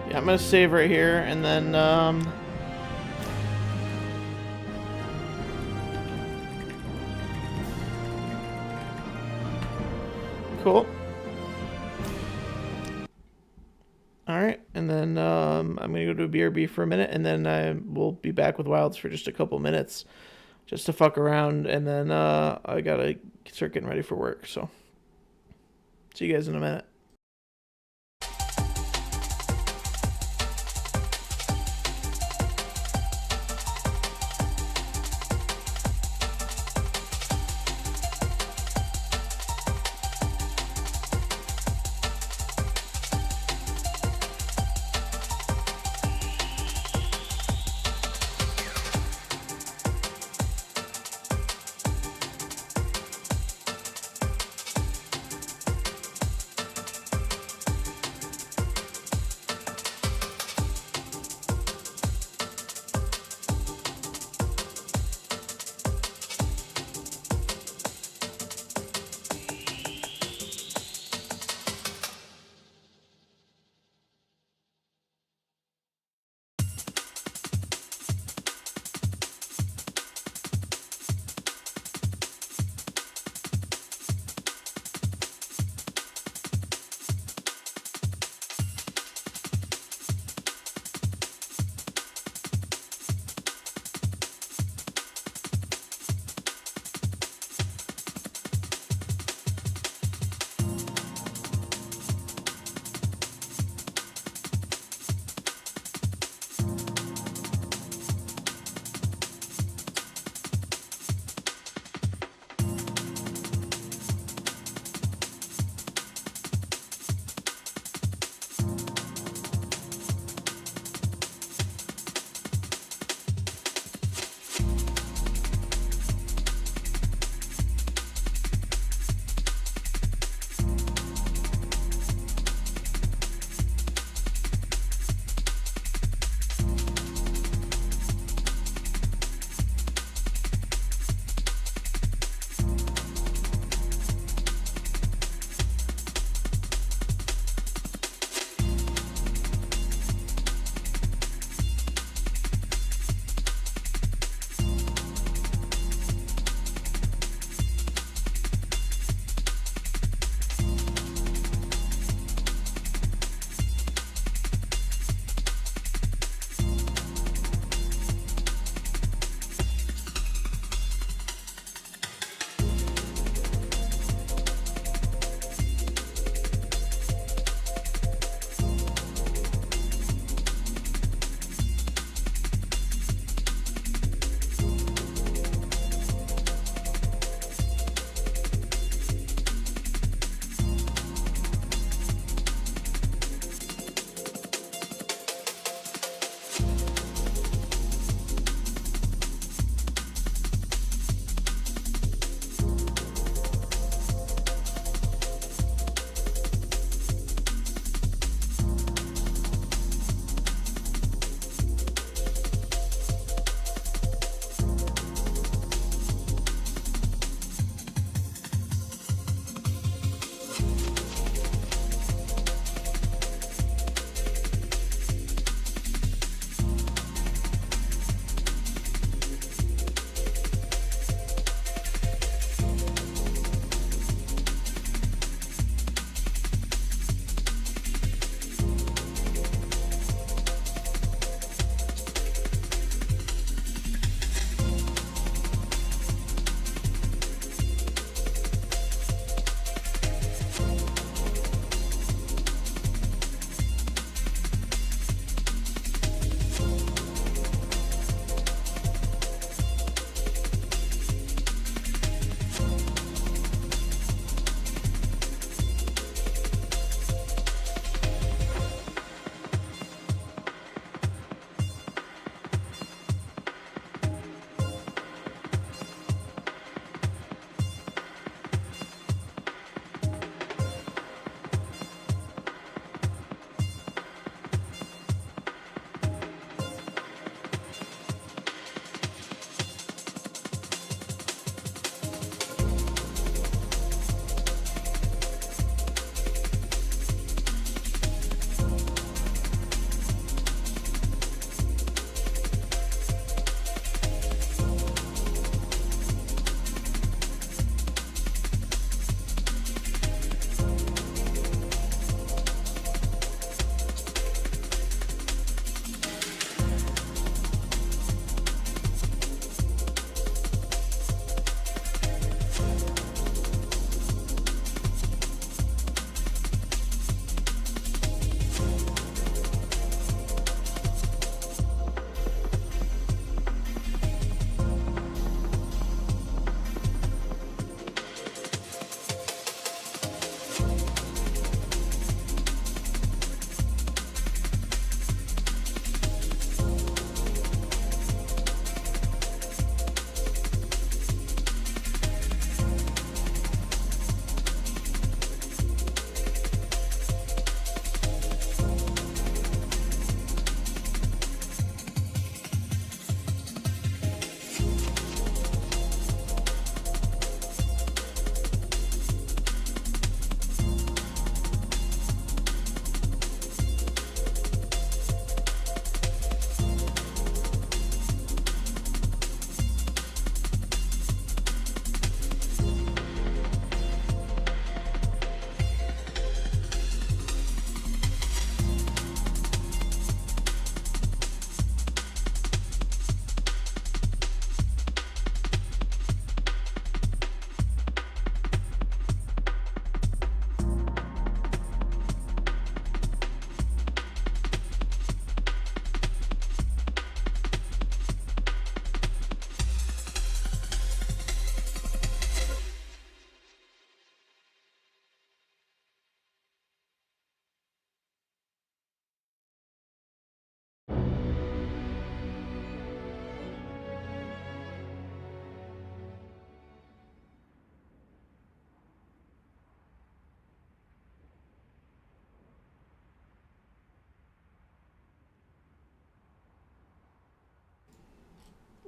Yeah, I'm gonna save right here, and then, cool. Alright, and then, I'm gonna go to a BRB for a minute, and then I will be back with Wilds for just a couple minutes, just to fuck around, and then, I gotta start getting ready for work, so. See you guys in a minute.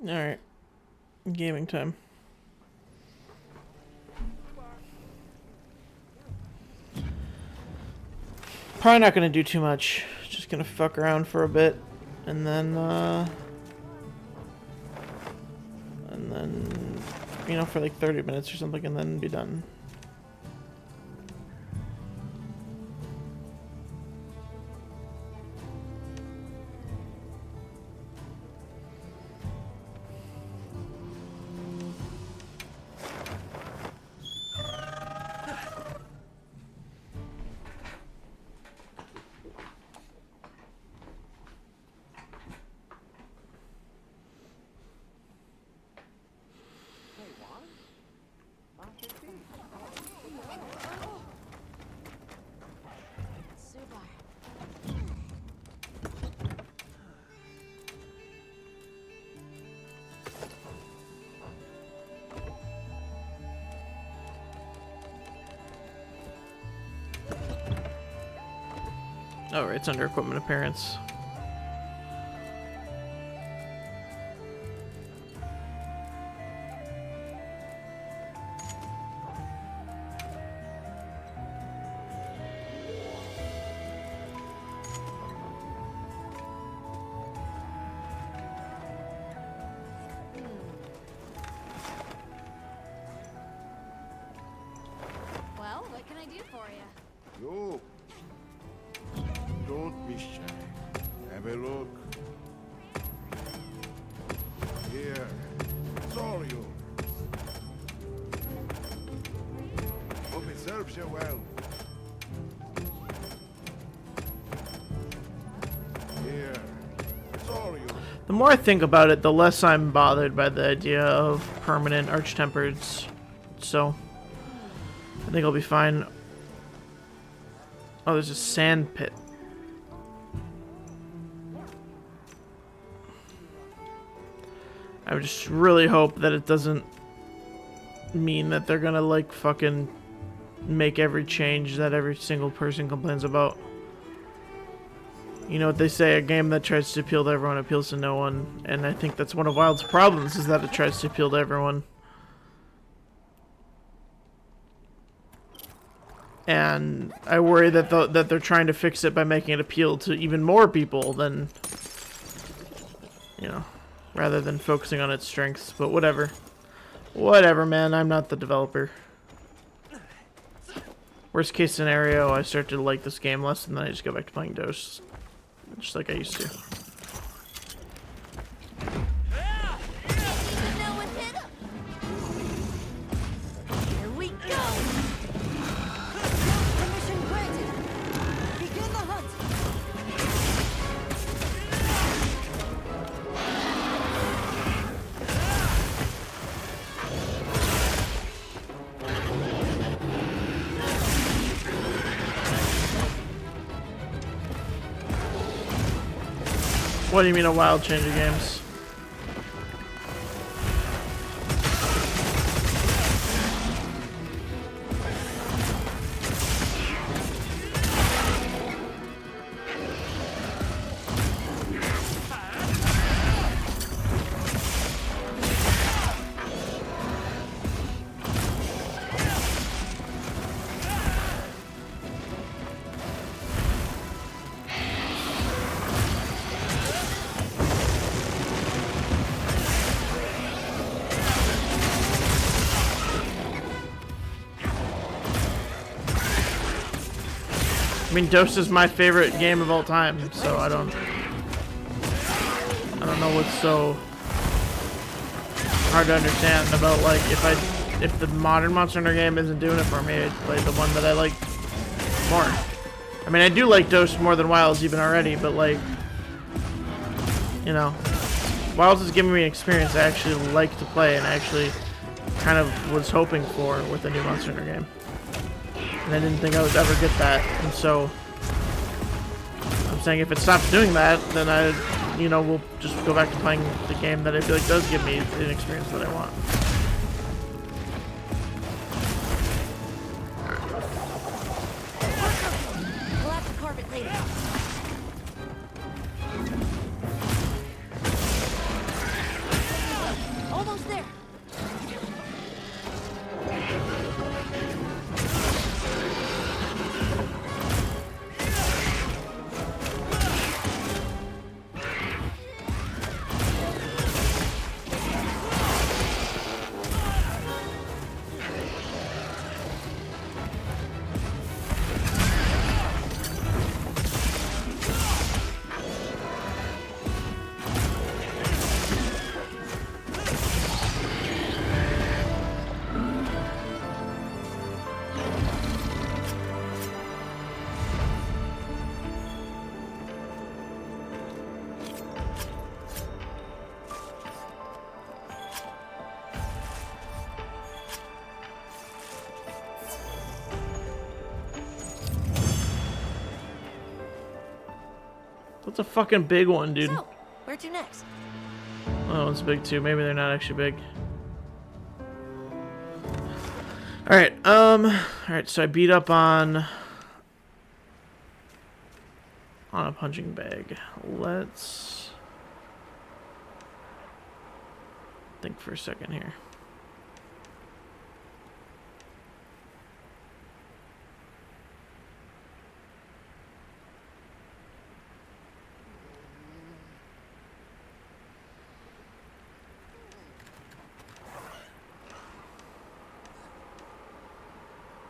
Alright. Gaming time. Probably not gonna do too much. Just gonna fuck around for a bit. And then, you know, for like 30 minutes or something, and then be done. Oh, right, it's under equipment appearance. Well, what can I do for you? Yo, don't be shy. Have a look. Here, it's all yours. Hope it serves you well. Here, it's all yours. The more I think about it, the less I'm bothered by the idea of permanent arch-tempereds. So, I think I'll be fine. Oh, there's a sand pit. I just really hope that it doesn't mean that they're gonna, like, fucking make every change that every single person complains about. You know what they say, a game that tries to appeal to everyone appeals to no one, and I think that's one of WoW's problems, is that it tries to appeal to everyone. And I worry that that they're trying to fix it by making it appeal to even more people than, you know, rather than focusing on its strengths. But whatever. Whatever, man. I'm not the developer. Worst case scenario, I start to like this game less, and then I just go back to playing Dose. Just like I used to. No one hit him. Here we go. Permission granted. Begin the hunt. What do you mean a wild change of games? I mean, Dose is my favorite game of all time, so I don't know what's so hard to understand about, like, if the modern Monster Hunter game isn't doing it for me, I'd play the one that I like more. I mean, I do like Dose more than Wilds even already, but, like, you know, Wilds is giving me an experience I actually like to play and I actually kind of was hoping for with a new Monster Hunter game. And I didn't think I would ever get that, and so I'm saying if it stops doing that, then we'll just go back to playing the game that I feel like does give me an experience that I want. We'll have to carve it later. That's a fucking big one, dude. So, where to next? Oh, that one's big too. Maybe they're not actually big. Alright, so I beat up on a punching bag. Let's think for a second here.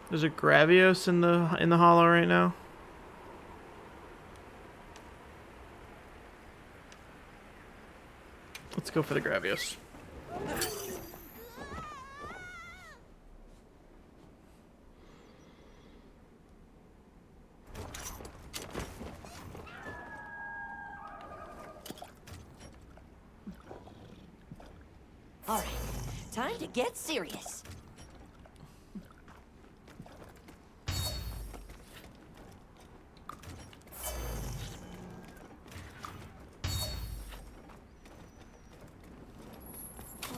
There's a Gravios in the hollow right now. Let's go for the Gravios. All right, time to get serious.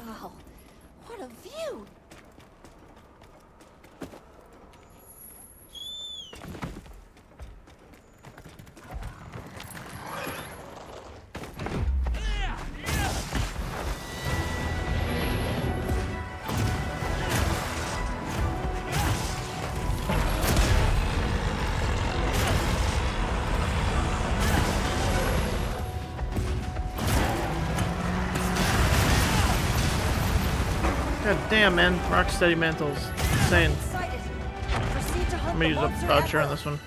Wow, what a view! God damn, man. Rocksteady mantles. Insane. Excited. Proceed to hunt I'm gonna the use a monster voucher at on this one.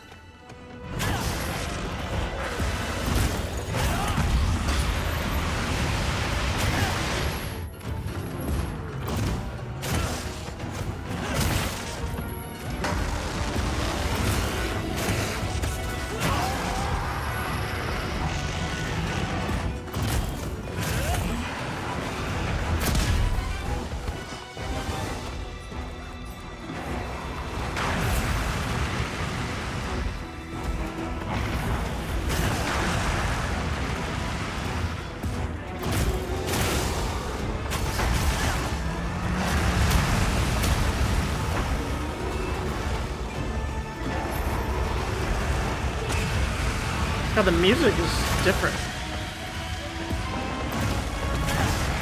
God, the music is different.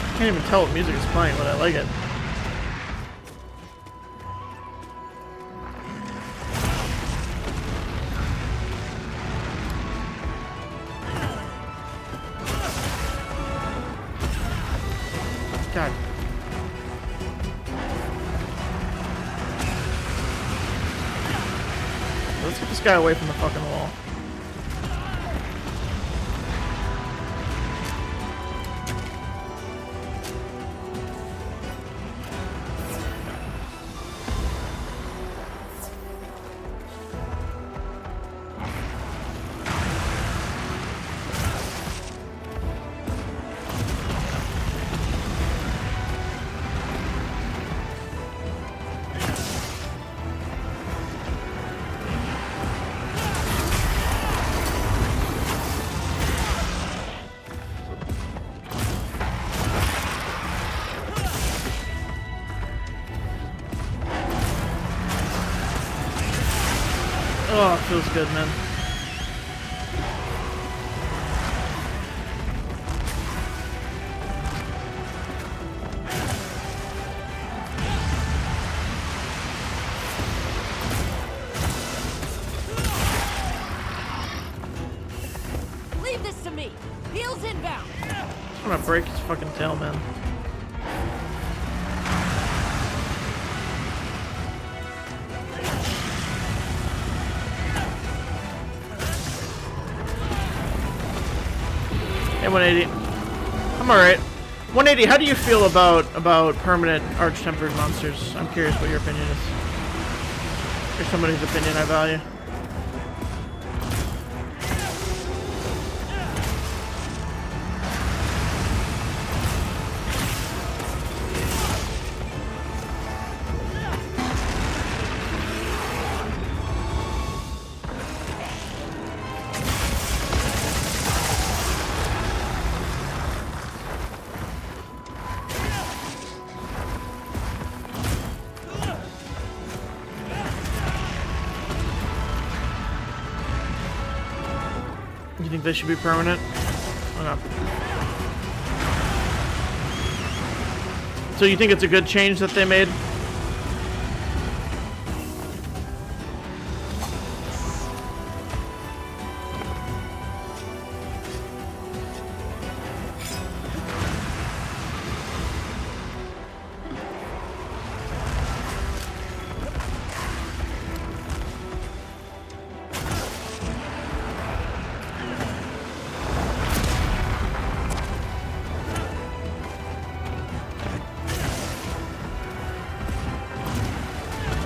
I can't even tell what music is playing, but I like it. God. Let's get this guy away from the fucking wall. Oh, it feels good, man. Leave this to me. Heels inbound. I'm gonna break his fucking tail, man. Hey, 180. I'm alright. 180, how do you feel about permanent arch-tempered monsters? I'm curious what your opinion is. You're somebody's opinion I value. You think they should be permanent? Okay. So you think it's a good change that they made?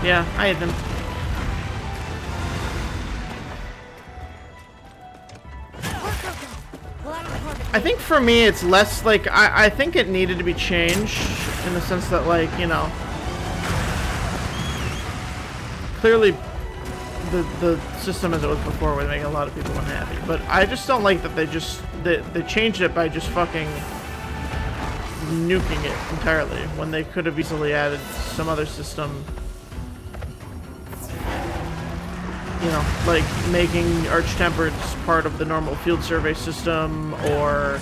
Yeah, I hate them. I think for me it's less like I think it needed to be changed in the sense that, like, you know, clearly the system as it was before would make a lot of people unhappy, but I just don't like that they changed it by just fucking nuking it entirely when they could have easily added some other system. You know, like making Arch-Tempered part of the normal field survey system, or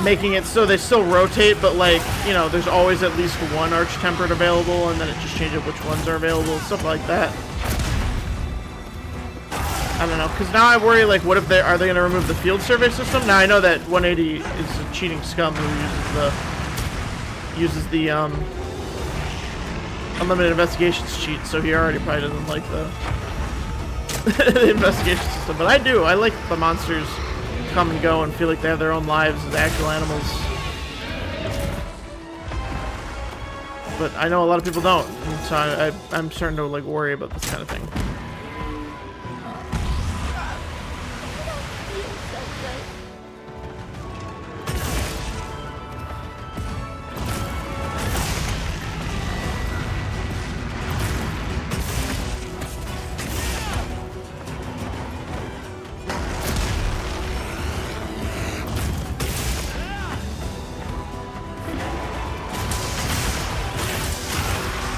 making it so they still rotate, but, like, you know, there's always at least one Arch-Tempered available, and then it just changes which ones are available, stuff like that. I don't know, because now I worry, like, what if are they going to remove the field survey system? Now I know that 180 is a cheating scum who uses the unlimited investigations cheat, so he already probably doesn't like the, the investigation system. But I do. I like the monsters come and go and feel like they have their own lives as actual animals. But I know a lot of people don't, and so I'm starting to, like, worry about this kind of thing.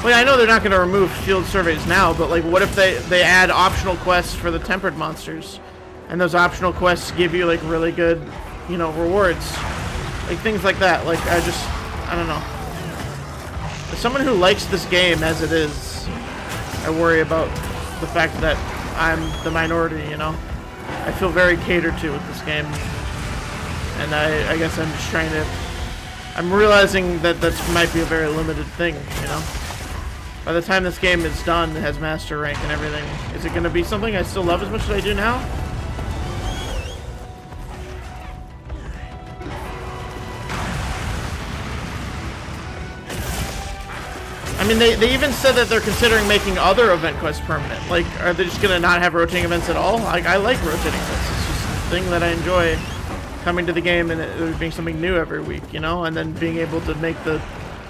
Well, yeah, I know they're not going to remove field surveys now, but, like, what if they add optional quests for the tempered monsters, and those optional quests give you, like, really good, you know, rewards, like things like that. Like, I don't know. As someone who likes this game as it is, I worry about the fact that I'm the minority. You know, I feel very catered to with this game, and I guess I'm just trying to. I'm realizing that might be a very limited thing. You know. By the time this game is done, it has master rank and everything. Is it going to be something I still love as much as I do now? I mean, they even said that they're considering making other event quests permanent. Like, are they just going to not have rotating events at all? Like, I like rotating events. It's just a thing that I enjoy, coming to the game and it being something new every week, you know? And then being able to make the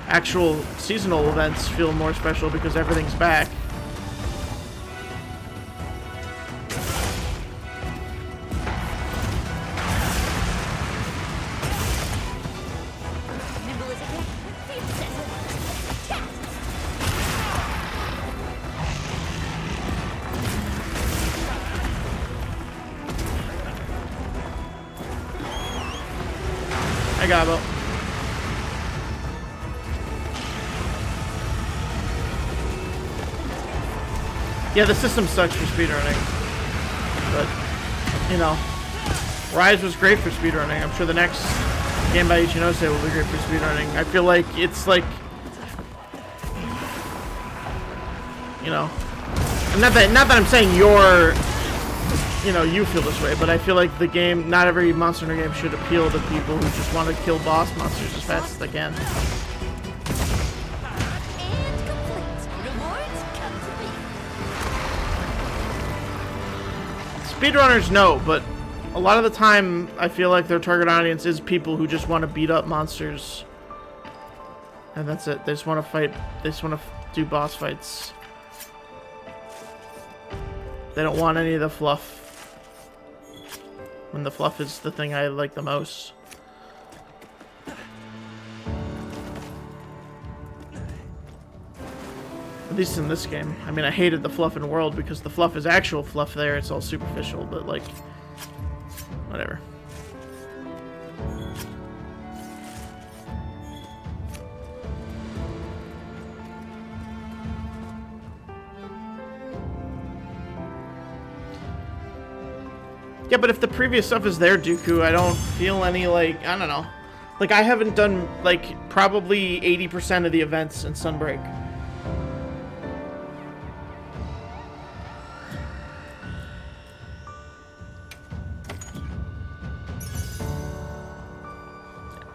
actual seasonal events feel more special because everything's back. I got about. Yeah, the system sucks for speedrunning, but, you know, Rise was great for speedrunning. I'm sure the next game by Ichinose will be great for speedrunning. I feel like it's like, you know, not that I'm saying you feel this way, but I feel like the game, not every Monster Hunter game should appeal to people who just want to kill boss monsters as fast as they can. Speedrunners know, but a lot of the time I feel like their target audience is people who just want to beat up monsters. And that's it. They just want to fight. They just want to do boss fights. They don't want any of the fluff. When the fluff is the thing I like the most. least in this game. I mean, I hated the fluff in World because the fluff is actual fluff there. It's all superficial, but like, whatever. Yeah, but if the previous stuff is there, Dooku, I don't feel any, like, I don't know. Like, I haven't done, like, probably 80% of the events in Sunbreak.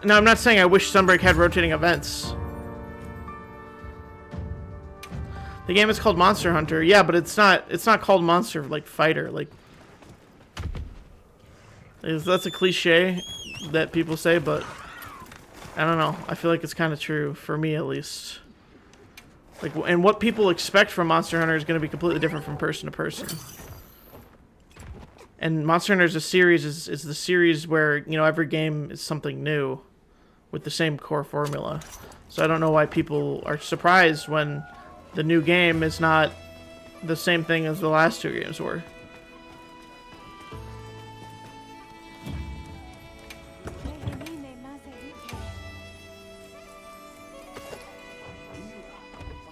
Now, I'm not saying I wish Sunbreak had rotating events. The game is called Monster Hunter. Yeah, but it's not called Monster, like, Fighter. Like, that's a cliche that people say, but I don't know. I feel like it's kind of true, for me at least. Like, and what people expect from Monster Hunter is going to be completely different from person to person. And Monster Hunter as a series is the series where, you know, every game is something new with the same core formula. So I don't know why people are surprised when the new game is not the same thing as the last two games were.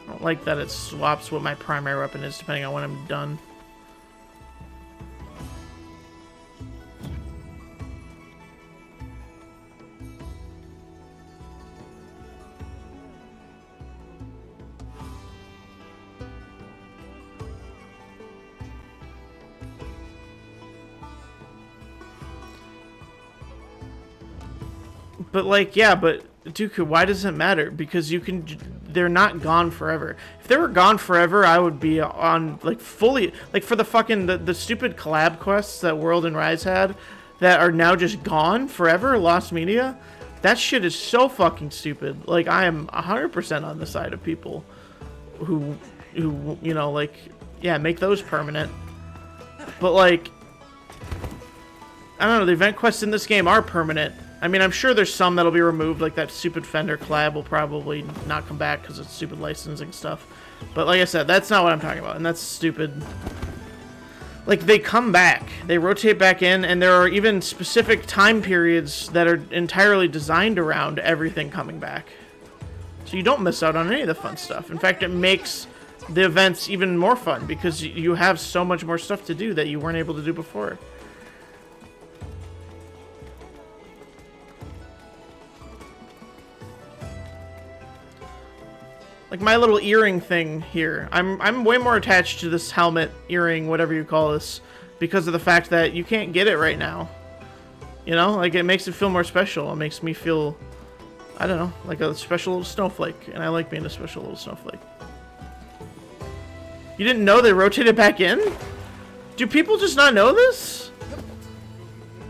I don't like that it swaps what my primary weapon is depending on when I'm done. But like, yeah, but Dooku, why does it matter? Because you can, they're not gone forever. If they were gone forever, I would be on, like, fully, like, for the fucking, the stupid collab quests that World and Rise had that are now just gone forever, lost media, that shit is so fucking stupid. Like, I am 100% on the side of people who, you know, like, yeah, make those permanent. But, like, I don't know, the event quests in this game are permanent. I mean, I'm sure there's some that'll be removed, like that stupid Fender collab will probably not come back because it's stupid licensing stuff. But like I said, that's not what I'm talking about, and that's stupid. Like, they come back, they rotate back in, and there are even specific time periods that are entirely designed around everything coming back. So you don't miss out on any of the fun stuff. In fact, it makes the events even more fun because you have so much more stuff to do that you weren't able to do before. Like my little earring thing here, I'm way more attached to this helmet, earring, whatever you call this, because of the fact that you can't get it right now. You know, like it makes it feel more special. It makes me feel, I don't know, like a special little snowflake, and I like being a special little snowflake. You didn't know they rotated back in? Do people just not know this?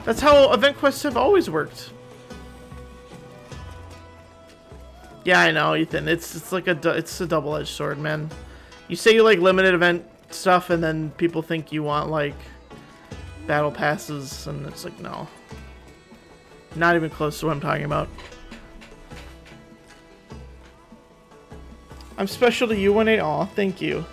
That's how event quests have always worked. Yeah, I know, Ethan. It's like a double-edged sword, man. You say you like limited event stuff, and then people think you want like battle passes, and it's like no, not even close to what I'm talking about. I'm special to you, 1-8. Aw, thank you.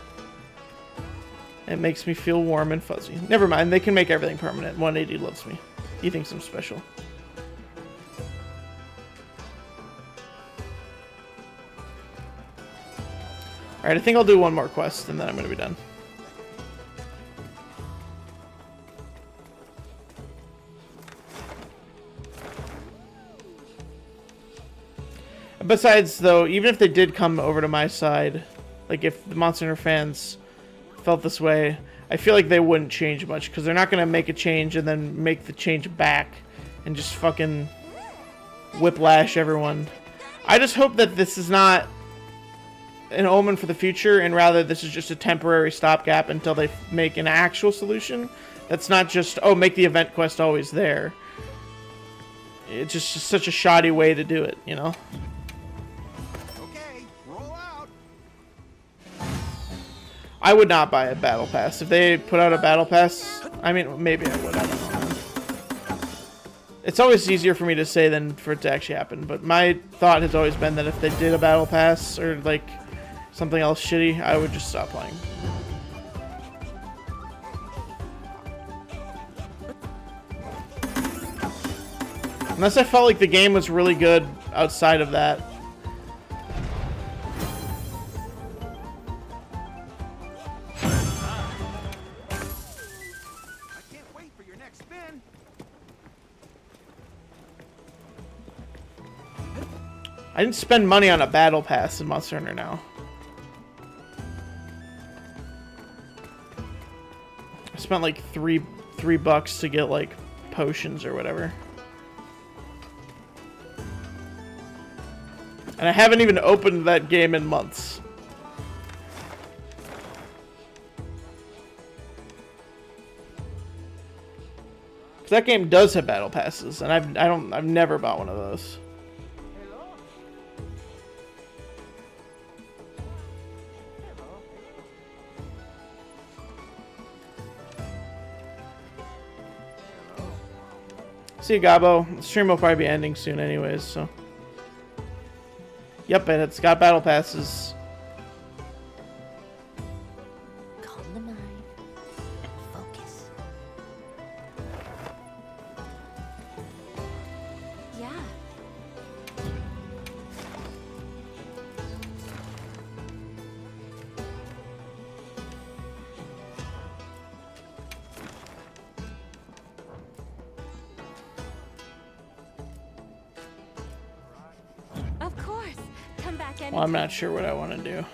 It makes me feel warm and fuzzy. Never mind, they can make everything permanent. 180 loves me. He thinks I'm special. Alright, I think I'll do one more quest, and then I'm going to be done. Besides, though, even if they did come over to my side, like if the Monster Hunter fans felt this way, I feel like they wouldn't change much, because they're not going to make a change and then make the change back and just fucking whiplash everyone. I just hope that this is not an omen for the future, and rather this is just a temporary stopgap until they make an actual solution. That's not just, oh, make the event quest always there. It's just such a shoddy way to do it, you know? Okay, roll out. I would not buy a battle pass. If they put out a battle pass, I mean, maybe I would, I don't know. It's always easier for me to say than for it to actually happen, but my thought has always been that if they did a battle pass, or like something else shitty, I would just stop playing. Unless I felt like the game was really good outside of that. I didn't spend money on a battle pass in Monster Hunter now. I spent like three bucks to get like potions or whatever. And I haven't even opened that game in months. That game does have battle passes, and I've never bought one of those. See you, Gabo. The stream will probably be ending soon anyways, so. Yep, and it's got battle passes. Calm the mind. Focus. Yeah. Of course. Come back anytime. Well, I'm not sure what I want to do.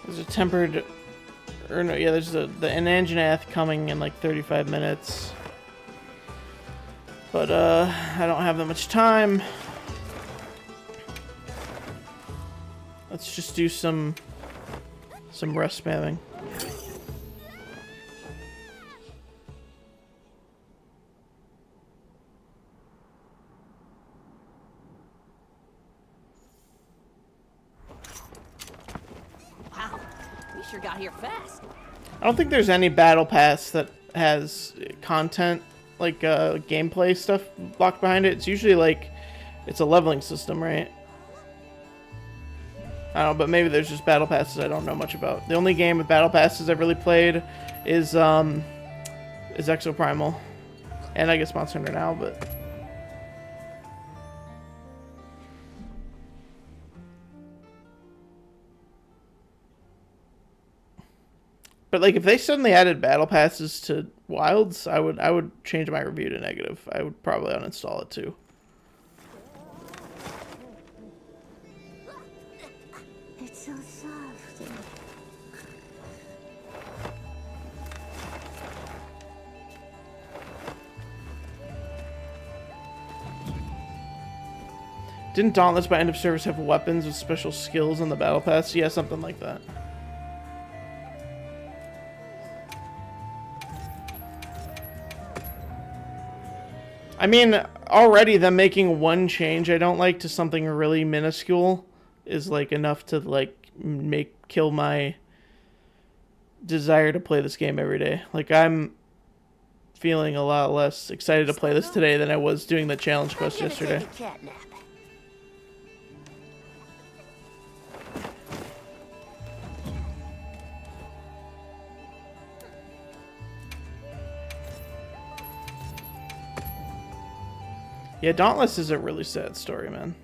There's a tempered, or no, yeah, there's the Ananginath coming in like 35 minutes. But I don't have that much time. Let's just do some rest spamming. Wow, we sure got here fast. I don't think there's any battle pass that has content like gameplay stuff blocked behind it. It's usually like it's a leveling system, right? I don't know, but maybe there's just battle passes I don't know much about. The only game with battle passes I've really played is Exoprimal, and I guess Monster Hunter now, but like if they suddenly added battle passes to Wilds, I would change my review to negative. I would probably uninstall it too. It's so soft. Didn't Dauntless by end of service have weapons with special skills on the battle pass? Yeah, something like that. I mean, already them making one change I don't like to something really minuscule is like enough to like kill my desire to play this game every day. Like I'm feeling a lot less excited to play this today than I was doing the challenge quest yesterday. Take a cat nap. Yeah, Dauntless is a really sad story, man.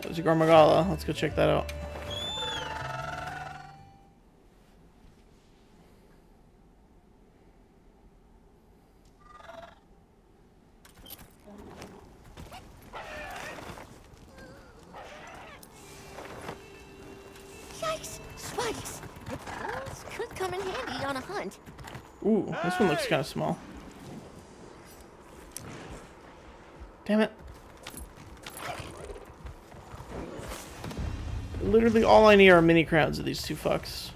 There's a Gormagala. Let's go check that out. Yikes! Spikes! Those could come in handy on a hunt. Ooh, this one looks kind of small. Damn it. Literally all I need are mini crowns of these two fucks.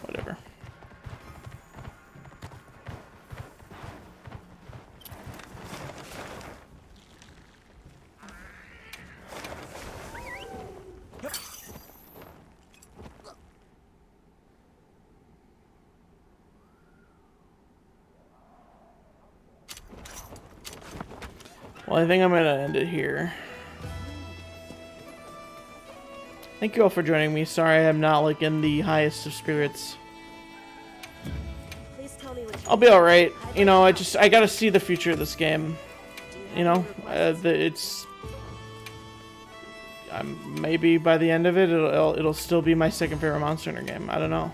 Whatever. Well, I think I'm gonna end it here. Thank you all for joining me. Sorry I'm not like in the highest of spirits. Please tell me what you I'll be alright. You know, I gotta see the future of this game. You know, maybe by the end of it, it'll still be my second favorite Monster Hunter game. I don't know.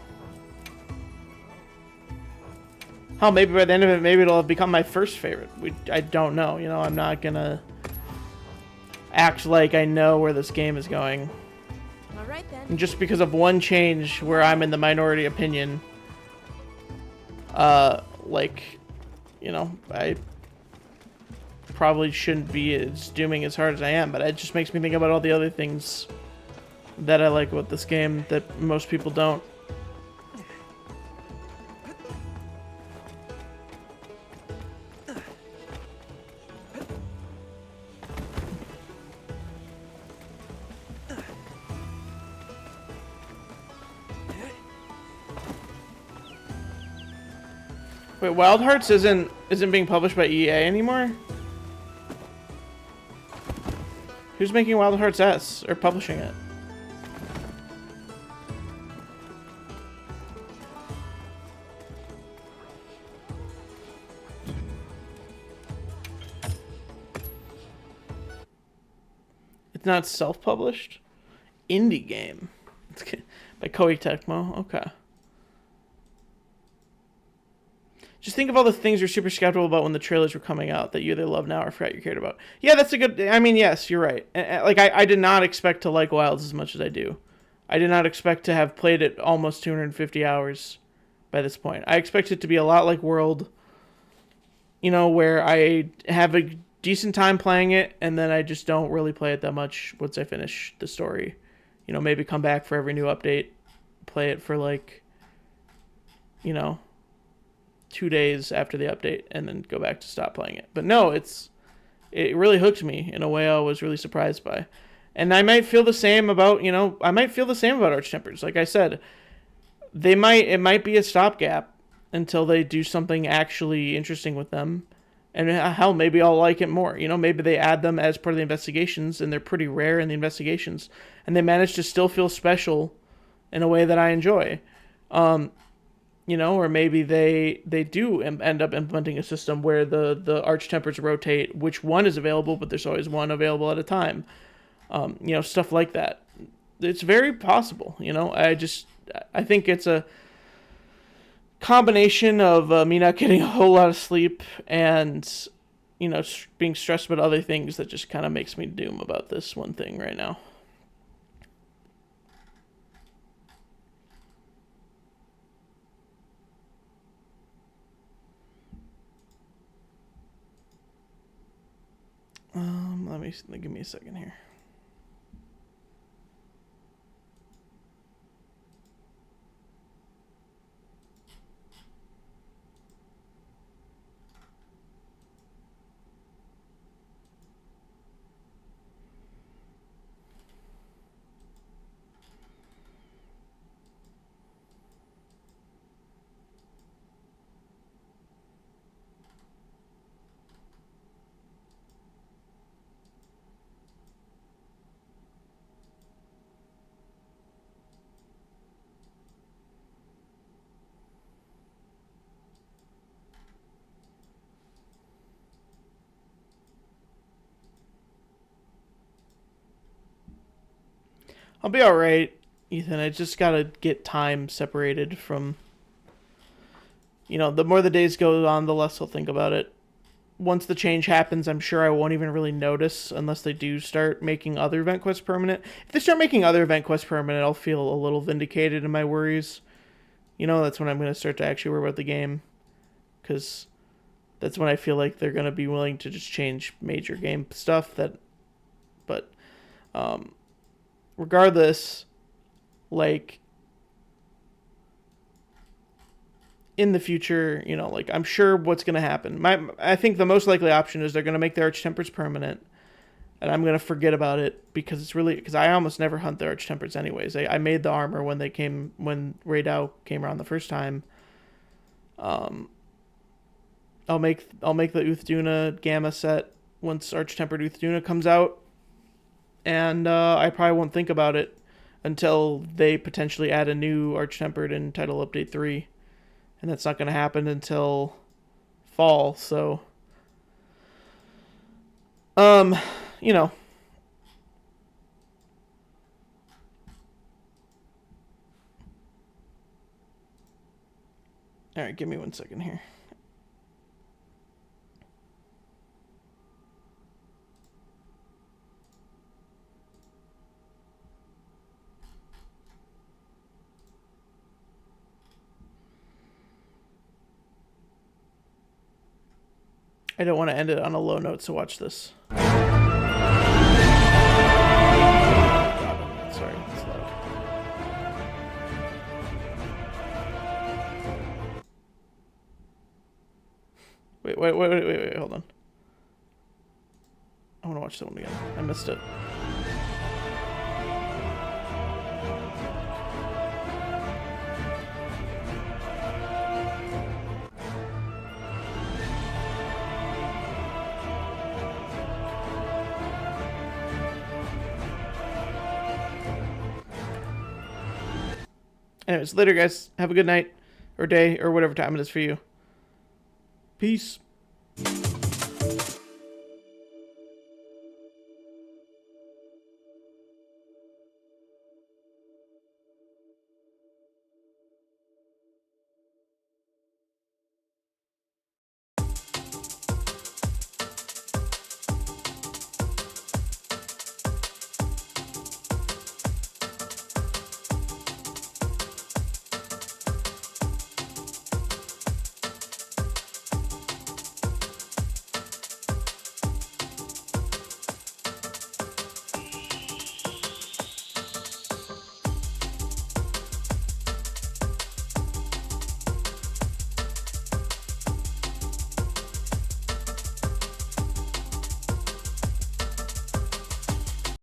Hell, maybe by the end of it, maybe it'll have become my first favorite. I don't know. You know, I'm not gonna act like I know where this game is going. All right then. And just because of one change where I'm in the minority opinion, like, you know, I probably shouldn't be as dooming as hard as I am, but it just makes me think about all the other things that I like about this game that most people don't. Wait, Wild Hearts isn't being published by EA anymore? Who's making Wild Hearts S or publishing it? It's not self-published? Indie game. It's by Koei Tecmo. Okay. Just think of all the things you're super skeptical about when the trailers were coming out that you either love now or forgot you cared about. Yeah, that's a good... I mean, yes, you're right. Like, I did not expect to like Wilds as much as I do. I did not expect to have played it almost 250 hours by this point. I expect it to be a lot like World, you know, where I have a decent time playing it, and then I just don't really play it that much once I finish the story. You know, maybe come back for every new update, play it for, like, you know, 2 days after the update, and then go back to stop playing it. But no, it really hooked me in a way I was really surprised by. And I might feel the same about, you know, Arch Tempers. Like I said, it might be a stopgap until they do something actually interesting with them. And hell, maybe I'll like it more. You know, maybe they add them as part of the investigations, and they're pretty rare in the investigations, and they manage to still feel special in a way that I enjoy. You know, or maybe they do end up implementing a system where the Arch Tempers rotate which one is available, but there's always one available at a time. You know, stuff like that. It's very possible, you know. I think it's a combination of me not getting a whole lot of sleep and, you know, being stressed about other things that just kind of makes me doom about this one thing right now. Give me a second here. I'll be alright, Ethan. I just gotta get time separated from... You know, the more the days go on, the less I'll think about it. Once the change happens, I'm sure I won't even really notice unless they do start making other event quests permanent. If they start making other event quests permanent, I'll feel a little vindicated in my worries. You know, that's when I'm going to start to actually worry about the game. Because That's when I feel like they're gonna be willing to just change major game stuff. But regardless, like in the future, you know, like I'm sure what's gonna happen. I think the most likely option is they're gonna make the Archtempers permanent, and I'm gonna forget about it because I almost never hunt the Archtempers anyways. I made the armor when Raidao came around the first time. I'll make the Uthduna Gamma set once Arch-Tempered Uthduna comes out, and I probably won't think about it until they potentially add a new Arch-Tempered in Title Update 3, and that's not going to happen until fall, so you know, all right, give me 1 second here. I don't want to end it on a low note, so watch this. God, sorry, it's loud. Wait, hold on. I want to watch that one again. I missed it. Anyways, later, guys. Have a good night, or day, or whatever time it is for you. Peace.